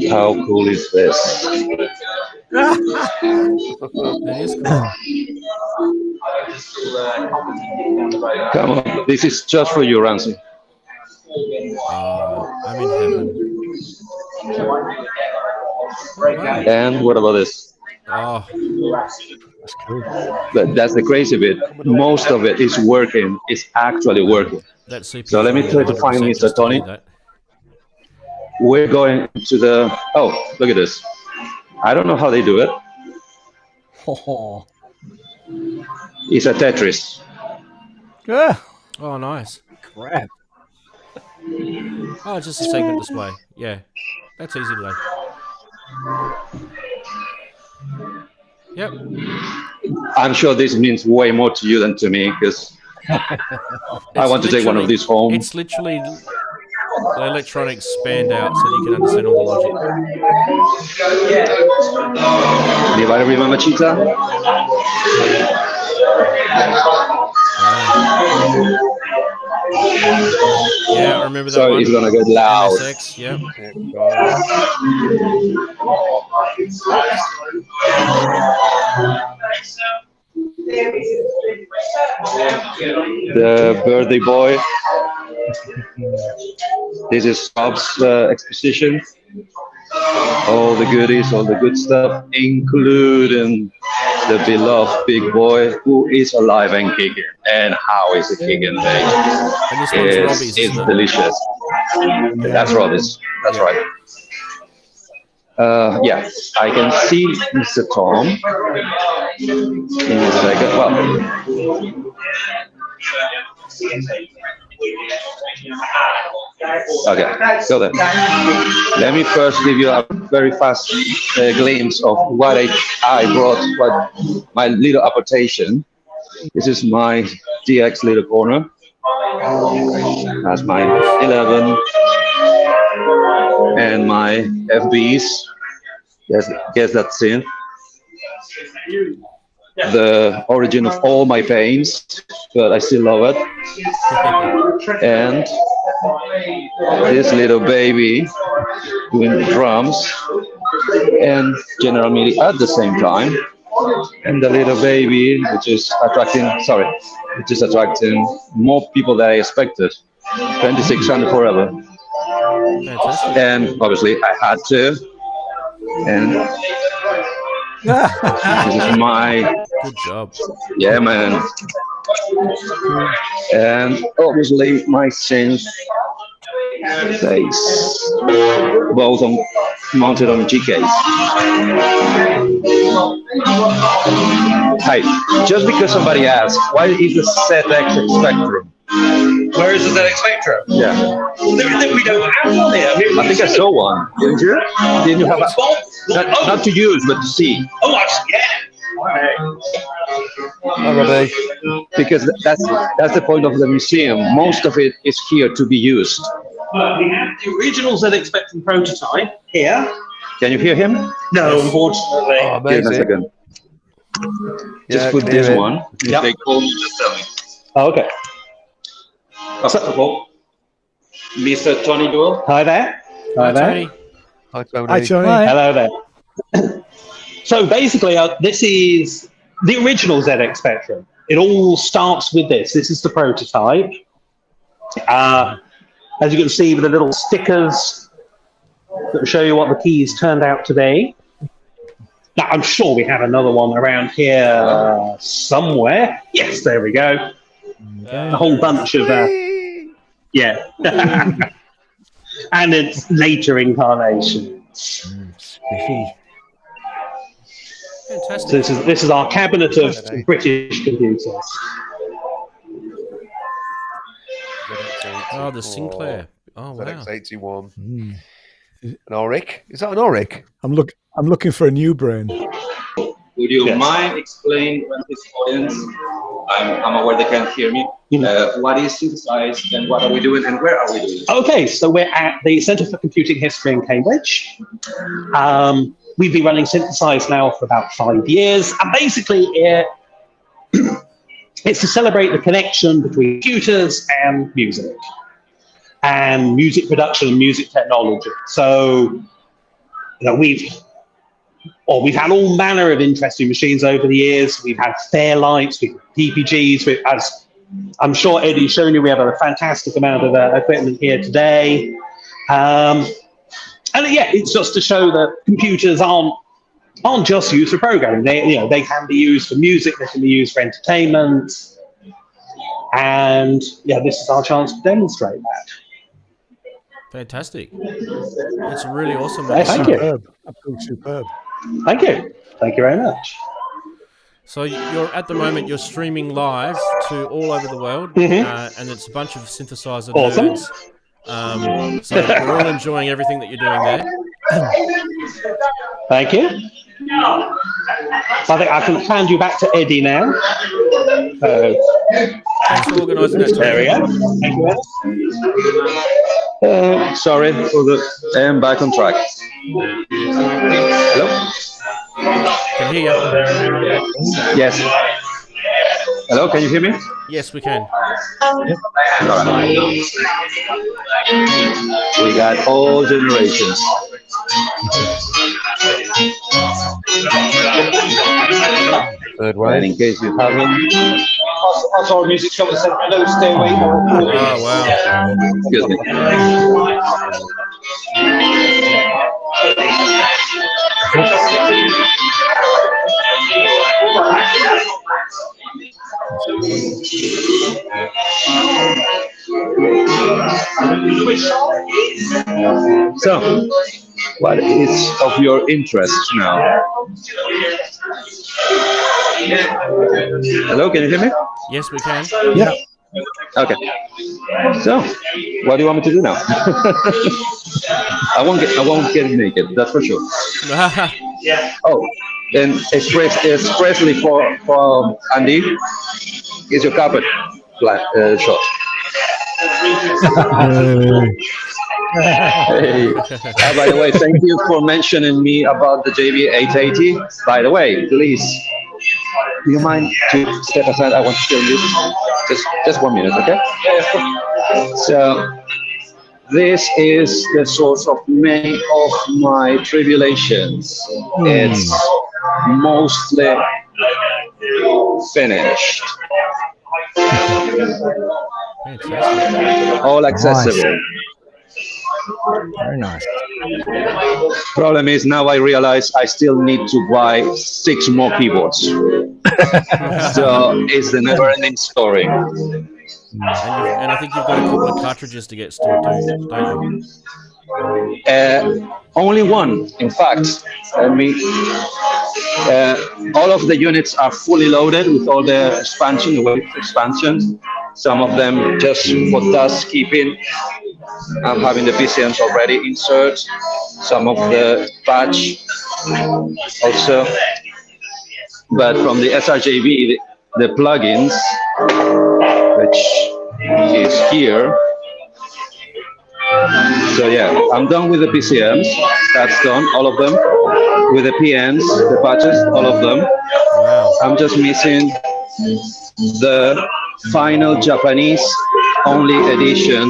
How cool is this? That is cool. Come on, this is just for you, Ranzee. I'm in heaven. And what about this? Oh, That's cool. But that's the crazy bit. Most of it is working. It's actually working. that CPU. So let me try to find Mr. Tony. We're going to the... Oh, look at this. I don't know how they do it. Oh, It's a Tetris. Yeah. Oh, nice. crap. Oh, it's just a segment display. Yeah, that's easy to do. Yep. I'm sure this means way more to you than to me, because I want to take one of these home. It's literally the electronics spanned out so that you can understand all the logic. Anybody remember Cheetah? Yeah, I remember that So one. it's gonna get loud. MSX, yep. The birthday boy. This is Rob's exposition. All the goodies, all the good stuff, including the beloved big boy who is alive and kicking. And how is it kicking, baby? And this one's Robbie's, It's isn't it? delicious. That's Robbie's. That's right. Yeah, I can see Mr. Tom in a second. Well, Okay, so then, let me first give you a very fast glimpse of what I brought, what my little apportation. This is my DX little corner. That's my 11 and my FBs. Guess that's in. The origin of all my pains, but I still love it. And this little baby doing drums and general MIDI at the same time. And the little baby, which is attracting more people than I expected. 2600 forever. And obviously I had to. And this is my good job. Yeah, man. And obviously my synth bass, both mounted on GKs. Hi, just because somebody asked, why is the ZX Spectrum? Where is the ZX Spectrum? Yeah. We don't have one here. I think I saw one. Didn't you? Didn't you have a... Not to use, but to see. Oh, yeah. Because that's the point of the museum. Most of it is here to be used. We have the original ZX Spectrum prototype here. Can you hear him? No, unfortunately. Oh, give me a second. Just put this one. If they call me, just tell me. Oh, okay. First of all, Mr. Tony Doyle. Hi there. Hi, Tony. Hi, Tony. Hi, Tony. Hi. Hello there. So basically, this is the original ZX Spectrum. It all starts with this. This is the prototype. As you can see, with the little stickers that show you what the keys turned out to be. Now, I'm sure we have another one around here somewhere. Yes, there we go. A whole bunch of... yeah. And its later incarnations. Fantastic. So this is our cabinet of British computers. Oh, the Sinclair. Oh, wow. ZX81. An Auric? Is that an Auric? I'm looking for a new brain. Would you mind explain to this audience? I'm aware they can't hear me. What is synthesized and what are we doing and where are we doing it? Okay, so we're at the Centre for Computing History in Cambridge. We've been running Synthesized now for about 5 years, and basically it's to celebrate the connection between computers and music production and music technology. So, we've had all manner of interesting machines over the years. We've had Fairlights, we've had PPGs. As I'm sure Eddie's shown you, we have a fantastic amount of equipment here today. And yeah, it's just to show that computers aren't just used for programming. They can be used for music, they can be used for entertainment. And yeah, this is our chance to demonstrate that. Fantastic. It's really awesome. Thank you. Absolutely superb. Thank you. Thank you very much. So at the moment you're streaming live to all over the world, and it's a bunch of synthesizer nerds. So we're all enjoying everything that you're doing there. Thank you. So I think I can hand you back to Eddie now. Thanks for organising that. There we go. Thank you. Sorry for the... I am back on track. Hello? Can hear you. Yes. Hello, can you hear me? Yes, we can. Yep. We got all generations. Third way. And in case you haven't... That's our music shop. Hello, stay away. Oh, wow. Excuse me. So, what is of your interest now? Hello, can you hear me? Yes, we can. Yeah. Okay. So, what do you want me to do now? I won't get naked. That's for sure. Oh, and expressly for Andy, is your carpet shot. Hey. By the way, thank you for mentioning me about the JV880. By the way, please, do you mind to step aside? I want to film this. Just 1 minute, okay? So, this is the source of many of my tribulations. It's mostly finished. All accessible. Nice. Very nice. Problem is now I realize I still need to buy 6 more keyboards. So it's the never-ending story. And I think you've got a couple of cartridges to get still too, don't you? Only one, in fact. All of the units are fully loaded with all the wave expansions. Some of them just for dust keeping. I'm having the PCMs already insert. Some of the patch also. But from the sRJV, the plugins, which is here. So yeah, I'm done with the PCMs. That's done, all of them. With the PNs, the patches, all of them. I'm just missing the final Japanese only edition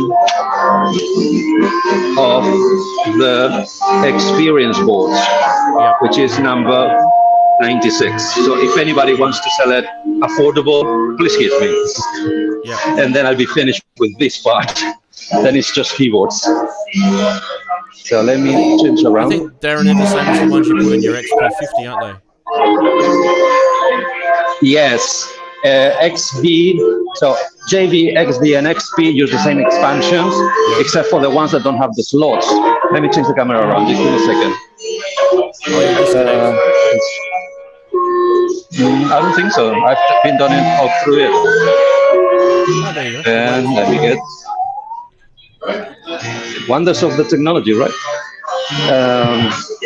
of the experience boards, which is number 96. So if anybody wants to sell it affordable, please hit me. And then I'll be finished with this part. Then it's just keyboards. So let me change around. I think they're the same as the ones you put in your XP50, aren't they? Yes. XB, so JV, XD, and XP use the same expansions, except for the ones that don't have the slots. Let me change the camera around. Just give me a second. I don't think so. I've been done it all through it. And let me get wonders of the technology, right?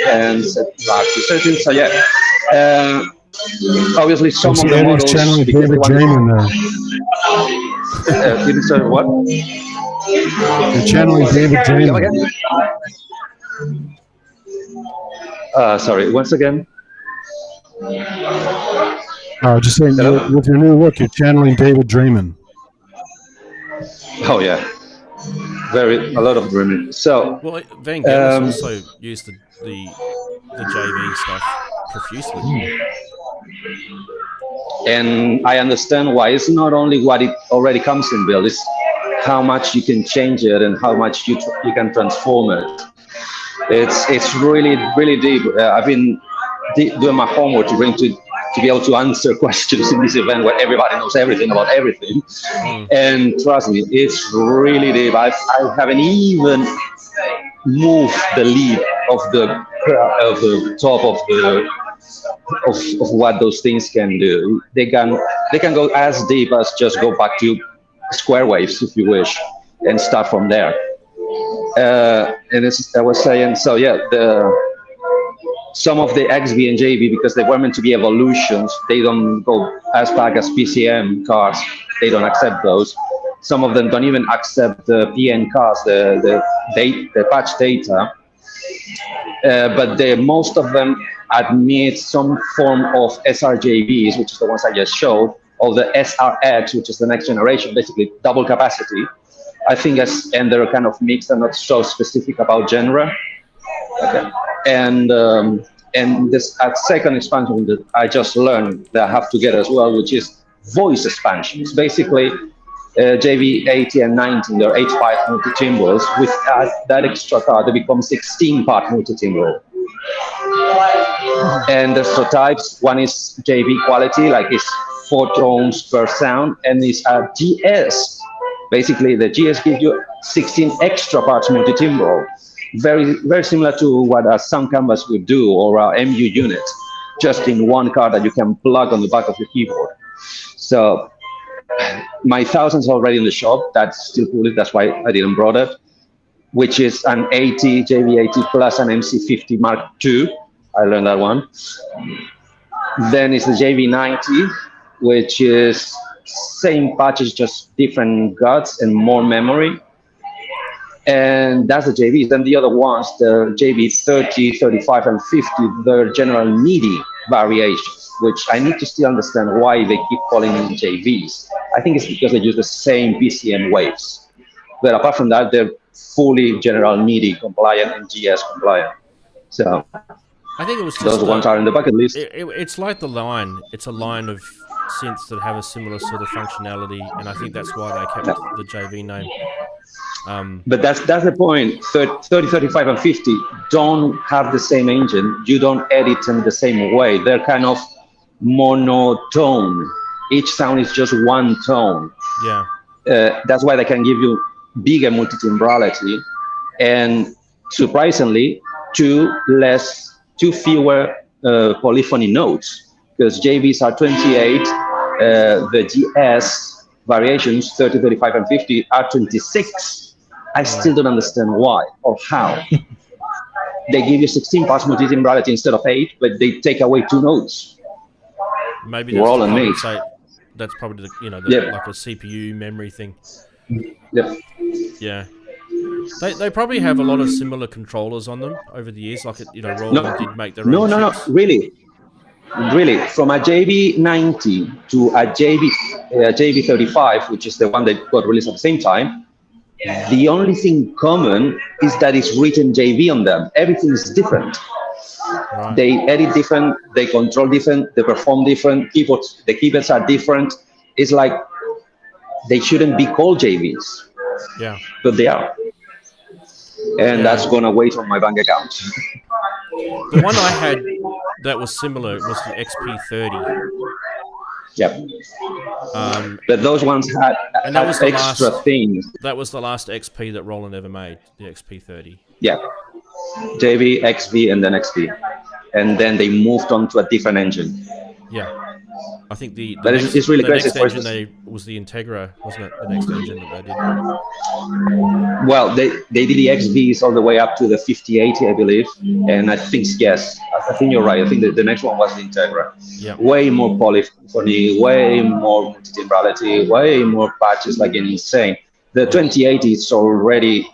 And set back to settings. So yeah. Obviously, some of the models. Channeling David Draymond there. What? You're channeling David Draymond. Sorry. Once again. Just saying, with your new look, you're channeling David Draymond. Oh yeah, a lot of Draymond. So. Well, Van Gelder also used the JV stuff profusely. And I understand why. It's not only what it already comes in build, it's how much you can change it and how much you can transform it. It's really, really deep. I've been doing my homework to be able to answer questions in this event where everybody knows everything about everything. And trust me, it's really deep. I haven't even moved the lid of the top of what those things can do. They can go as deep as just go back to square waves if you wish and start from there. And as I was saying, so yeah, some of the XB and JV, because they were meant to be evolutions, they don't go as back as PCM cards. They don't accept those. Some of them don't even accept the PN cards, the patch data. But most of them admit some form of sRJVs, which is the ones I just showed, or the SRX, which is the next generation, basically double capacity. I think and they're kind of mixed and not so specific about genre. Okay. And this second expansion that I just learned that I have to get as well, which is voice expansions. Basically, JV 80 and 90, they're 8-part multi-timbres. With that extra card, they become 16-part multi-timbre. And the types, one is JV quality, like it's 4 tones per sound, and it's a GS. Basically, the GS gives you 16 extra parts multi-timbre. Very, very similar to what a sound canvas would do, or a MU unit, just in one card that you can plug on the back of your keyboard. So my thousands already in the shop. That's still public. That's why I didn't brought it. Which is an 80 JV80 plus an MC50 Mark II. I learned that one. Then it's the JV90, which is same patches, just different guts and more memory. And that's the JVs. Then the other ones, the JV30, 35, and 50, they're general MIDI variations, which I need to still understand why they keep calling them JVs. I think it's because they use the same BCM waves. But apart from that, they're fully general MIDI compliant and GS compliant. So I think it was just those ones are in the bucket list. It's like the line. It's a line of synths that have a similar sort of functionality, and I think that's why they kept the JV name. But that's the point. 30, 35, and 50 don't have the same engine. You don't edit them the same way. They're kind of monotone. Each sound is just one tone. Yeah. That's why they can give you bigger multitimbrality, and surprisingly, two fewer polyphony notes, because JVs are 28, the GS variations 30, 35, and 50 are 26. I still don't understand why or how. They give you 16 parts multitimbrality instead of 8, but they take away 2 notes. Maybe that's probably like a CPU memory thing. Yep. Yeah. They probably have a lot of similar controllers on them over the years. Like Roland did make their own. No, really. From a JV90 to a JV35, which is the one that got released at the same time, the only thing common is that it's written JV on them. Everything is different. Right. They edit different, they control different, they perform different. The keyboards are different. It's like they shouldn't be called JVs. Yeah. But they are. And that's gonna wait on my bank account. The one I had that was similar was the XP30. Yep. But those ones had extra things. That was the last XP that Roland ever made, the XP30. Yeah. JV, XV, and then XP. And then they moved on to a different engine. Yeah. I think the it's really crazy. Next engine was the Integra, wasn't it? The next engine that they did. Well, they did the XVs all the way up to the 5080, I believe. And I think, yes, I think you're right. I think the next one was the Integra. Yeah. Way more polyphony, way more multitimbrality, way more patches, like insane. The 2080 is already,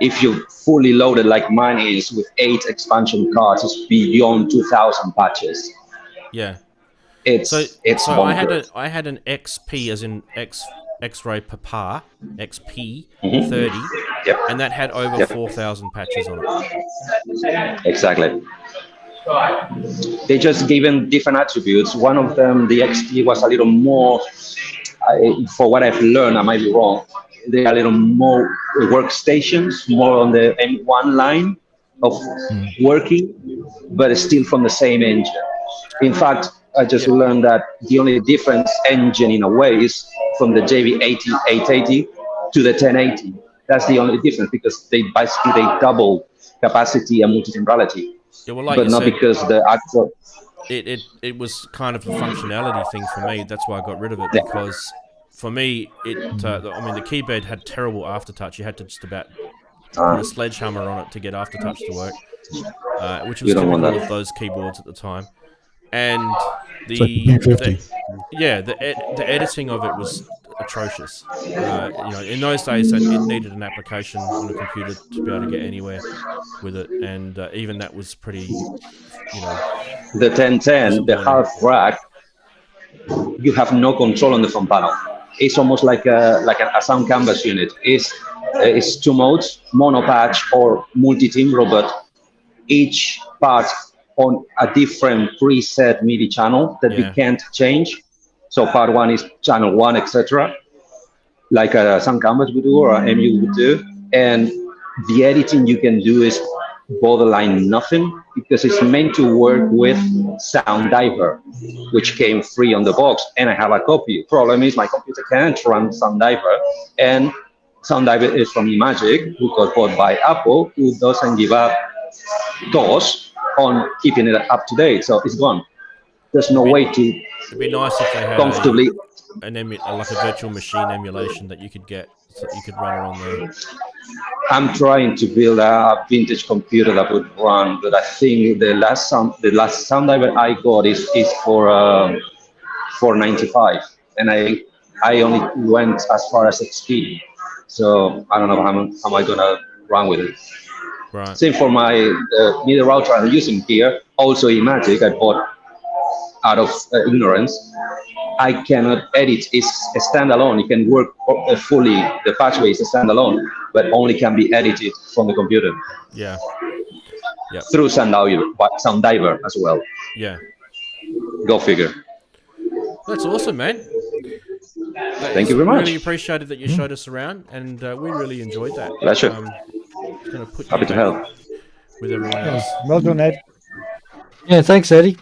if you fully loaded like mine is with 8 expansion cards, it's beyond 2,000 patches. Yeah. So I had an XP as in X-ray Papa XP 30, yep. And that had over 4,000 patches on it. Exactly. They just given different attributes. One of them, the XP, was a little more. For what I've learned, I might be wrong. They are a little more workstations, more on the M1 line of working, but it's still from the same engine. In fact, I just learned that the only difference engine in a way is from the JV80 880 to the 1080. That's the only difference, because they basically double capacity and multitimbrality. Yeah, well, like but not said, because the actual. It was kind of a functionality thing for me. That's why I got rid of it, because for me the keyboard had terrible aftertouch. You had to just about put a sledgehammer on it to get aftertouch to work, which was typical of those keyboards at the time. And the editing of it was atrocious. In those days, it needed an application on a computer to be able to get anywhere with it, and even that was pretty. The 1010, the half rack, you have no control on the front panel. It's almost like a sound canvas unit. It's 2 modes, mono patch or multi-timbro, but each part on a different preset MIDI channel that you can't change. So part 1 is channel 1, etc. Like a sound canvas would do or a MU would do. And the editing you can do is borderline nothing, because it's meant to work with Sound Diver, which came free on the box, and I have a copy. Problem is my computer can't run Sound Diver, and Sound Diver is from Imagic, who got bought by Apple, who doesn't give up DOS on keeping it up to date, so it's gone. there's no way to It'd be nice if they had comfortably like a virtual machine emulation that you could get, so you could run it on there. I'm trying to build a vintage computer that would run, but I think the last sound driver I got is for 495, and I only went as far as XP, so I don't know how am I gonna run with it. Right. Same for my MIDI router I'm using here, also Imagic. I bought out of ignorance. I cannot edit. It's a standalone. You can work fully. The patchway is a standalone, but only can be edited from the computer. Yeah. Yeah. Through Sounddiver as well. Yeah. Go figure. That's awesome, man. Thank you very much. Really appreciated that you showed us around, and we really enjoyed that. Pleasure. Happy to help. With everyone else. Well done, Ed. Yeah, thanks, Eddie.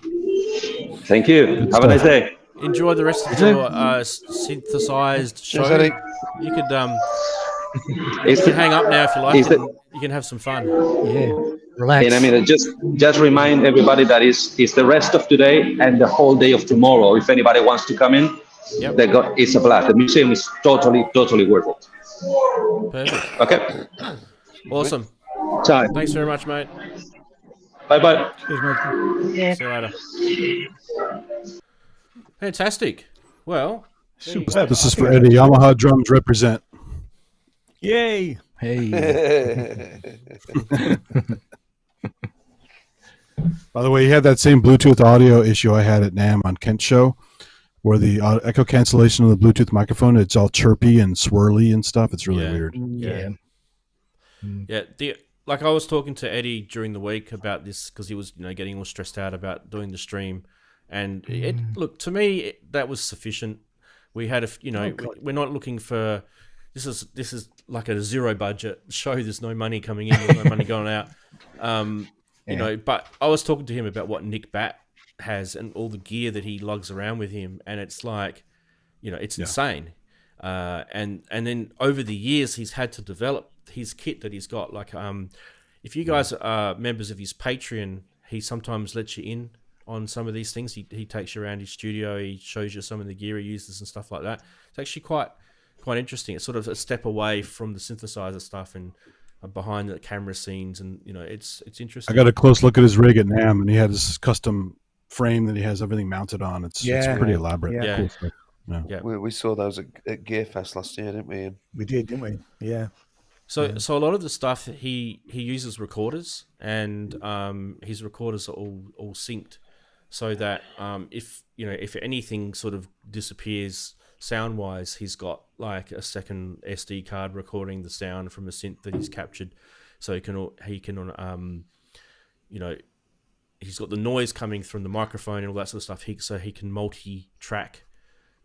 Thank you. Have a nice day. Enjoy the rest of your synthesized show. You could hang up now if you like. You can have some fun. Yeah, relax. And I mean, just remind everybody that it's the rest of today and the whole day of tomorrow. If anybody wants to come in, it's a blast. The museum is totally worth it. Perfect. Okay. Awesome. Time. Thanks very much, mate. Bye-bye. See you later. Fantastic. Well, super. This is for Eddie. Yamaha drums represent. Yay! Hey. By the way, he had that same Bluetooth audio issue I had at NAMM on Kent's show, where the echo cancellation of the Bluetooth microphone, it's all chirpy and swirly and stuff. It's really weird. Yeah. Like I was talking to Eddie during the week about this because he was, getting all stressed out about doing the stream, and look, to me that was sufficient. We had we're not looking for this is like a zero budget show. There's no money coming in, there's no money going out. But I was talking to him about what Nick Batt has and all the gear that he lugs around with him, and it's like, it's insane. And then over the years he's had to develop his kit that he's got. Like, if you guys are members of his Patreon, he sometimes lets you in on some of these things. He takes you around his studio, he shows you some of the gear he uses and stuff like that. It's actually quite interesting. It's sort of a step away from the synthesizer stuff and behind the camera scenes, and it's interesting. I got a close look at his rig at NAMM, and he had this custom frame that he has everything mounted on. It's pretty elaborate. Yeah. Cool stuff. Yeah. We saw those at Gearfest last year, didn't we? We did, didn't we? Yeah. So a lot of the stuff he uses recorders, and his recorders are all synced, so that if anything sort of disappears sound wise, he's got like a second SD card recording the sound from a synth that he's captured, so he can he's got the noise coming from the microphone and all that sort of stuff. So he can multi-track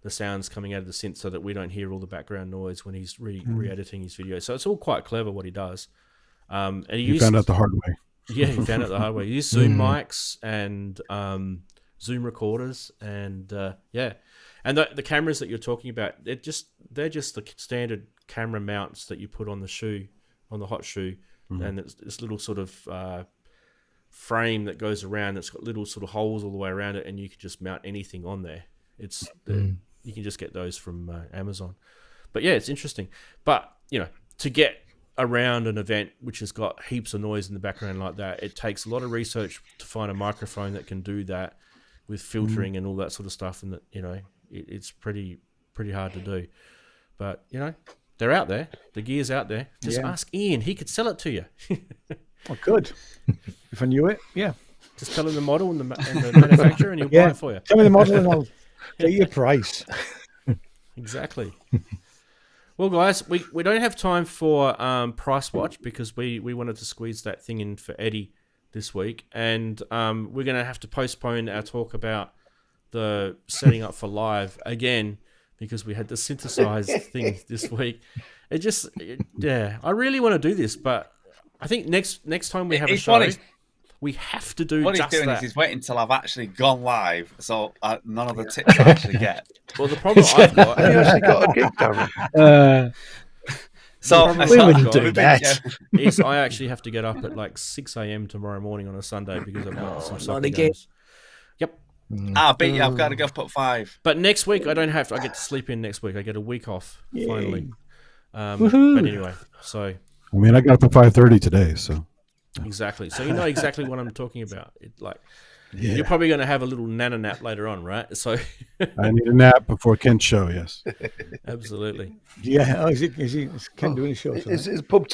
the sounds coming out of the synth so that we don't hear all the background noise when he's re-editing his video. So it's all quite clever what he does. And he found out the hard way. Yeah, he found out the hard way. He used Zoom mics and Zoom recorders, and and the cameras that you're talking about, they're just the standard camera mounts that you put on the shoe, on the hot shoe, and it's this little sort of frame that goes around. It's got little sort of holes all the way around it, and you can just mount anything on there. It's you can just get those from Amazon. But yeah, it's interesting. But to get around an event which has got heaps of noise in the background like that, it takes a lot of research to find a microphone that can do that with filtering and all that sort of stuff, and that it's pretty hard to do. But they're out there. The gear's out there. Just ask Ian; he could sell it to you. Oh, good. If I knew it, yeah. Just tell him the model and the manufacturer, and he'll buy it for you. Tell me the model, and I'll get you a price. Exactly. Well, guys, we don't have time for Price Watch because we wanted to squeeze that thing in for Eddie this week, and we're going to have to postpone our talk about the setting up for live again because we had the synthesized thing this week. I really want to do this, but I think next time we have a show, we have to do what just he's doing that. is he's waiting until I've actually gone live, so none of the tips I actually get. Well, the problem I've got... Have you actually got a gig, Darren? So we wouldn't do that. Is I actually have to get up at like 6 a.m. tomorrow morning on a Sunday because I've got some soccer games. Yep. I beat you. I've got to go put 5. But next week I don't have to. I get to sleep in next week. I get a week off finally. But anyway, so I mean, I got up at 5:30 today, so exactly. So you know exactly what I'm talking about. You're probably going to have a little nana nap later on, right? So I need a nap before Kent's show. Yes, absolutely. Yeah. Oh, is Kent doing a show tonight? Is it pub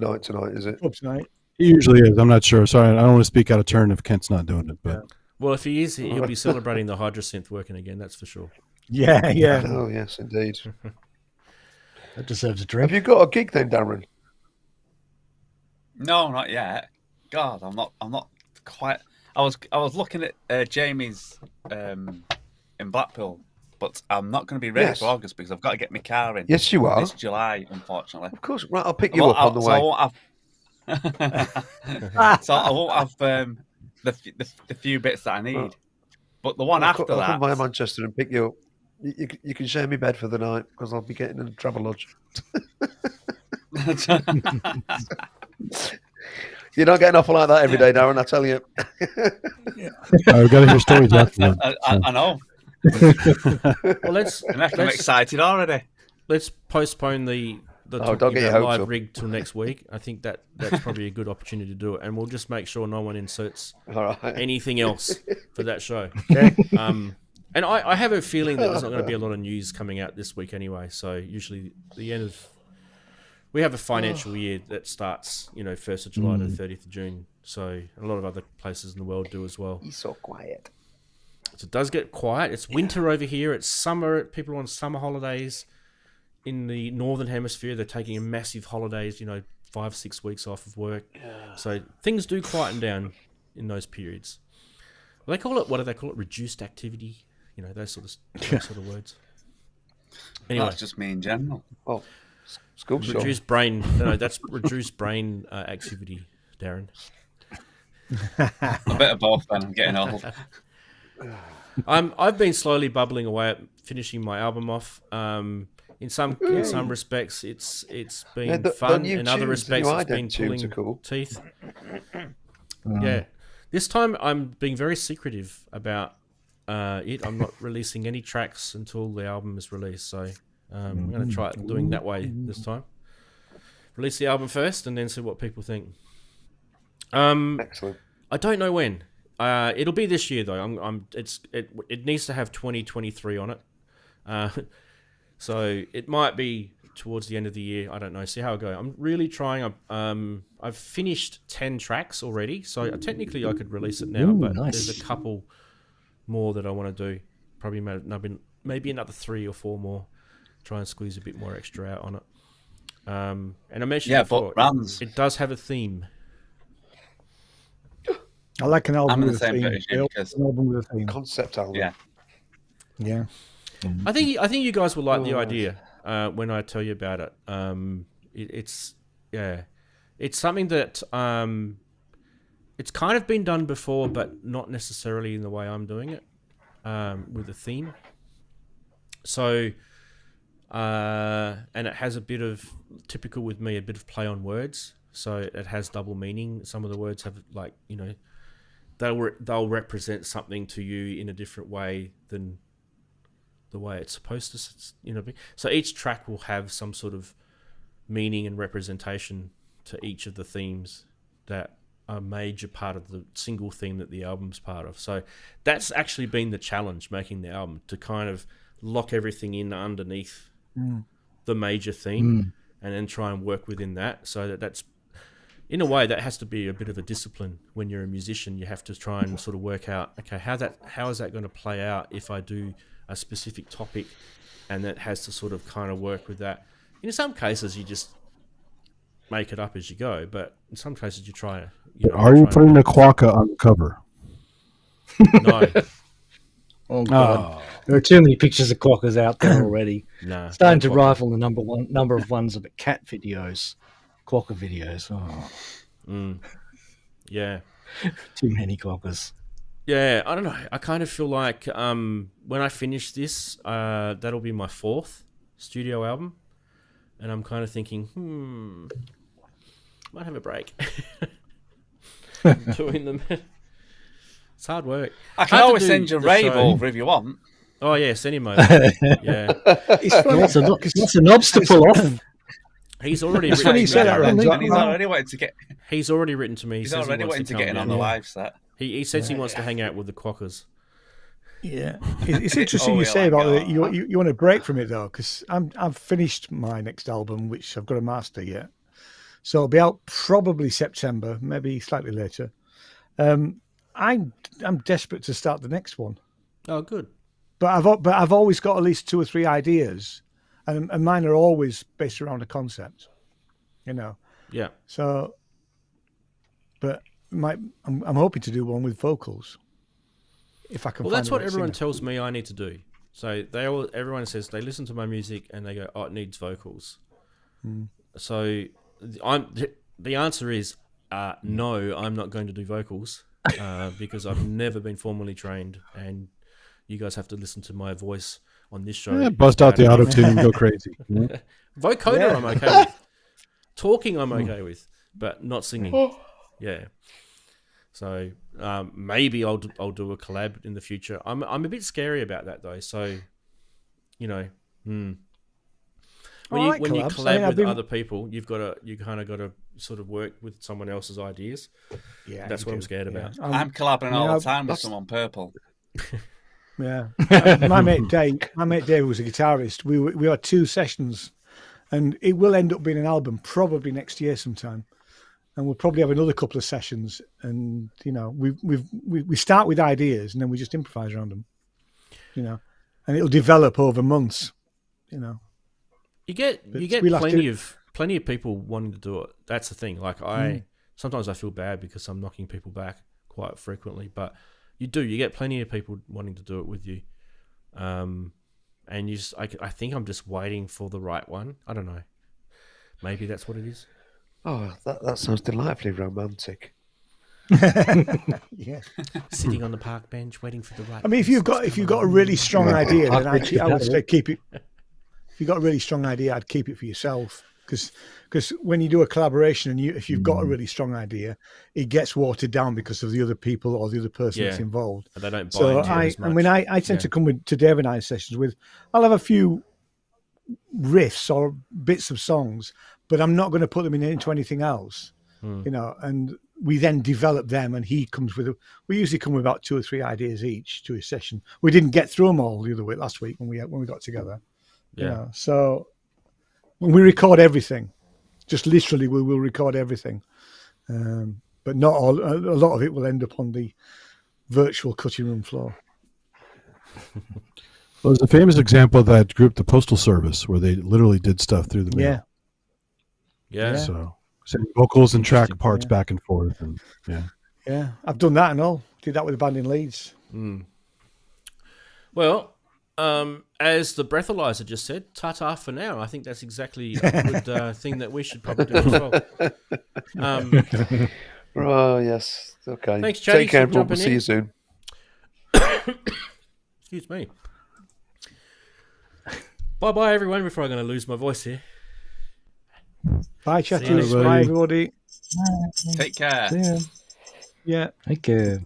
night tonight? Is it pub tonight? he usually is. I'm not sure. Sorry, I don't want to speak out of turn if Kent's not doing it, but. Well, if he is, he'll be celebrating the Hydrosynth working again. That's for sure. Yeah, yeah. Oh yes, indeed. That deserves a drink. Have you got a gig then, Darren? No, not yet. God, I'm not quite. I was looking at Jamie's in Blackpool, but I'm not going to be ready for August because I've got to get my car in. Yes, you are. This July, unfortunately. Of course, right. I'll pick you up on the way. I won't have. So I won't have the few bits that I need. But the one after that, I'll come by Manchester and pick you up. You can share me bed for the night because I'll be getting in a travel lodge. You don't get an offer like that every day, Darren. I tell you. I've got to hear stories afterwards. I know. Well, I'm excited already. Let's postpone the talking about live rig till next week. I think that's probably a good opportunity to do it, and we'll just make sure no one inserts anything else for that show. Okay. And I have a feeling that there's not going to be a lot of news coming out this week anyway. So usually the end of we have a financial year that starts 1st of July to 30th of June. So a lot of other places in the world do as well. He's so quiet. So it does get quiet. It's winter over here. It's summer. People are on summer holidays. In the northern hemisphere, they're taking massive holidays, 5-6 weeks off of work. So things do quieten down in those periods. They call it, what do they call it? Reduced activity. Those sort of words. Anyway, that's just me in general. Oh, school reduced brain. No, that's reduced brain activity, Darren. A bit of both. Then I'm getting old. I've been slowly bubbling away at finishing my album off. In some respects, it's been fun. In other respects, it's been pulling teeth. Yeah, this time I'm being very secretive about it. I'm not releasing any tracks until the album is released. So I'm going to try doing that way this time. Release the album first, and then see what people think. Excellent. I don't know when. It'll be this year though. It needs to have 2023 on it. So it might be towards the end of the year. I don't know. See how it goes. I'm really trying. I've finished 10 tracks already, so technically I could release it now. But there's a couple more that I want to do. Probably maybe another 3 or 4 more. Try and squeeze a bit more extra out on it. And I mentioned before, it does have a theme. I like an album with a theme. An album with a theme. Concept album. Yeah. I think you guys will like the idea when I tell you about it. It's something that it's kind of been done before, but not necessarily in the way I'm doing it with a theme. So, and it has a bit of typical with me, a bit of play on words. So it has double meaning. Some of the words have they'll represent something to you in a different way than the way it's supposed to, be. So each track will have some sort of meaning and representation to each of the themes that are a major part of the single theme that the album's part of. So that's actually been the challenge, making the album, to kind of lock everything in underneath the major theme and then try and work within that. So that's, in a way, that has to be a bit of a discipline. When you're a musician, you have to try and sort of work out, okay, how is that going to play out if I do a specific topic, and that has to sort of kind of work with that. In some cases, you just make it up as you go, but in some cases, you try. Are you putting a quokka on the cover? No. Oh God, there are too many pictures of quokkas out there already. No, starting to rival the number of ones of cat videos, quokka videos. Oh. Yeah, too many quokkas. Yeah, I don't know. I kind of feel like when I finish this, that'll be my 4th studio album. And I'm kind of thinking, might have a break doing them. It's hard work. I can always send you Rave over if you want. Oh yeah, send him over. Yeah, What's an obstacle off? He's already He's written already wanted to get. He's already written to me. He's already wanting to get in on the live set. He says he wants to hang out with the Quackers. Yeah, it's interesting you say about it. You want to break from it though, because I've finished my next album, which I've got to master yet. So it'll be out probably September, maybe slightly later. I'm desperate to start the next one. Oh, good. But I've always got at least 2 or 3 ideas, and mine are always based around a concept. You know. Yeah. So, but I'm hoping to do one with vocals. If I can. Well, find that's the what right everyone singer. tells me I need to do. So everyone says they listen to my music and they go, "Oh, it needs vocals." So the answer is no. I'm not going to do vocals because I've never been formally trained, and you guys have to listen to my voice on this show. Yeah, bust out the auto tune and go crazy. Vocoder, I'm okay with. Talking, I'm okay with, but not singing. Yeah. So maybe I'll do a collab in the future. I'm a bit scary about that though. So, you know, when you collab with other people, you kind of got to sort of work with someone else's ideas. Yeah, that's what I'm scared about. I'm collabing all the time with someone purple. Yeah, my mate Dave was a guitarist. We had 2 sessions, and it will end up being an album probably next year sometime. And we'll probably have another couple of sessions, and you know, we start with ideas, and then we just improvise around them, you know, and it'll develop over months, you know. You get plenty of people wanting to do it. That's the thing. Like sometimes I feel bad because I'm knocking people back quite frequently, but you get plenty of people wanting to do it with you, and I think I'm just waiting for the right one. I don't know. Maybe that's what it is. Oh, that sounds delightfully romantic. Yeah, sitting on the park bench waiting for the right. I mean, if you've got a really strong idea, then I would say keep it. If you've got a really strong idea, I'd keep it for yourself, because when you do a collaboration and if you've got a really strong idea, it gets watered down because of the other people or the other person that's involved. And they don't buy so into it as much. I mean, I tend to come to Dave and I sessions with. I'll have a few riffs or bits of songs, but I'm not going to put them into anything else, you know, and we then develop them, and he comes with we usually come with about 2 or 3 ideas each to a session. We didn't get through them all the other week last week when we got together. You know, so when we record everything, just literally we will record everything, but not all. A lot of it will end up on the virtual cutting room floor. Well, there's a famous example of that group, the Postal Service, where they literally did stuff through the mail. Yeah. So sending vocals and track parts back and forth, and yeah, I've done that and all. Did that with a band in Leeds. Well, as the breathalyzer just said, ta-ta for now. I think that's exactly a good thing that we should probably do as well. Oh yes, okay. Thanks, Chatties, take care, for Bob. jumping We'll see in. you soon. Excuse me. Bye, everyone. Before I'm going to lose my voice here. Bye, Chatties. Bye, everybody. Take care. Yeah. Take care.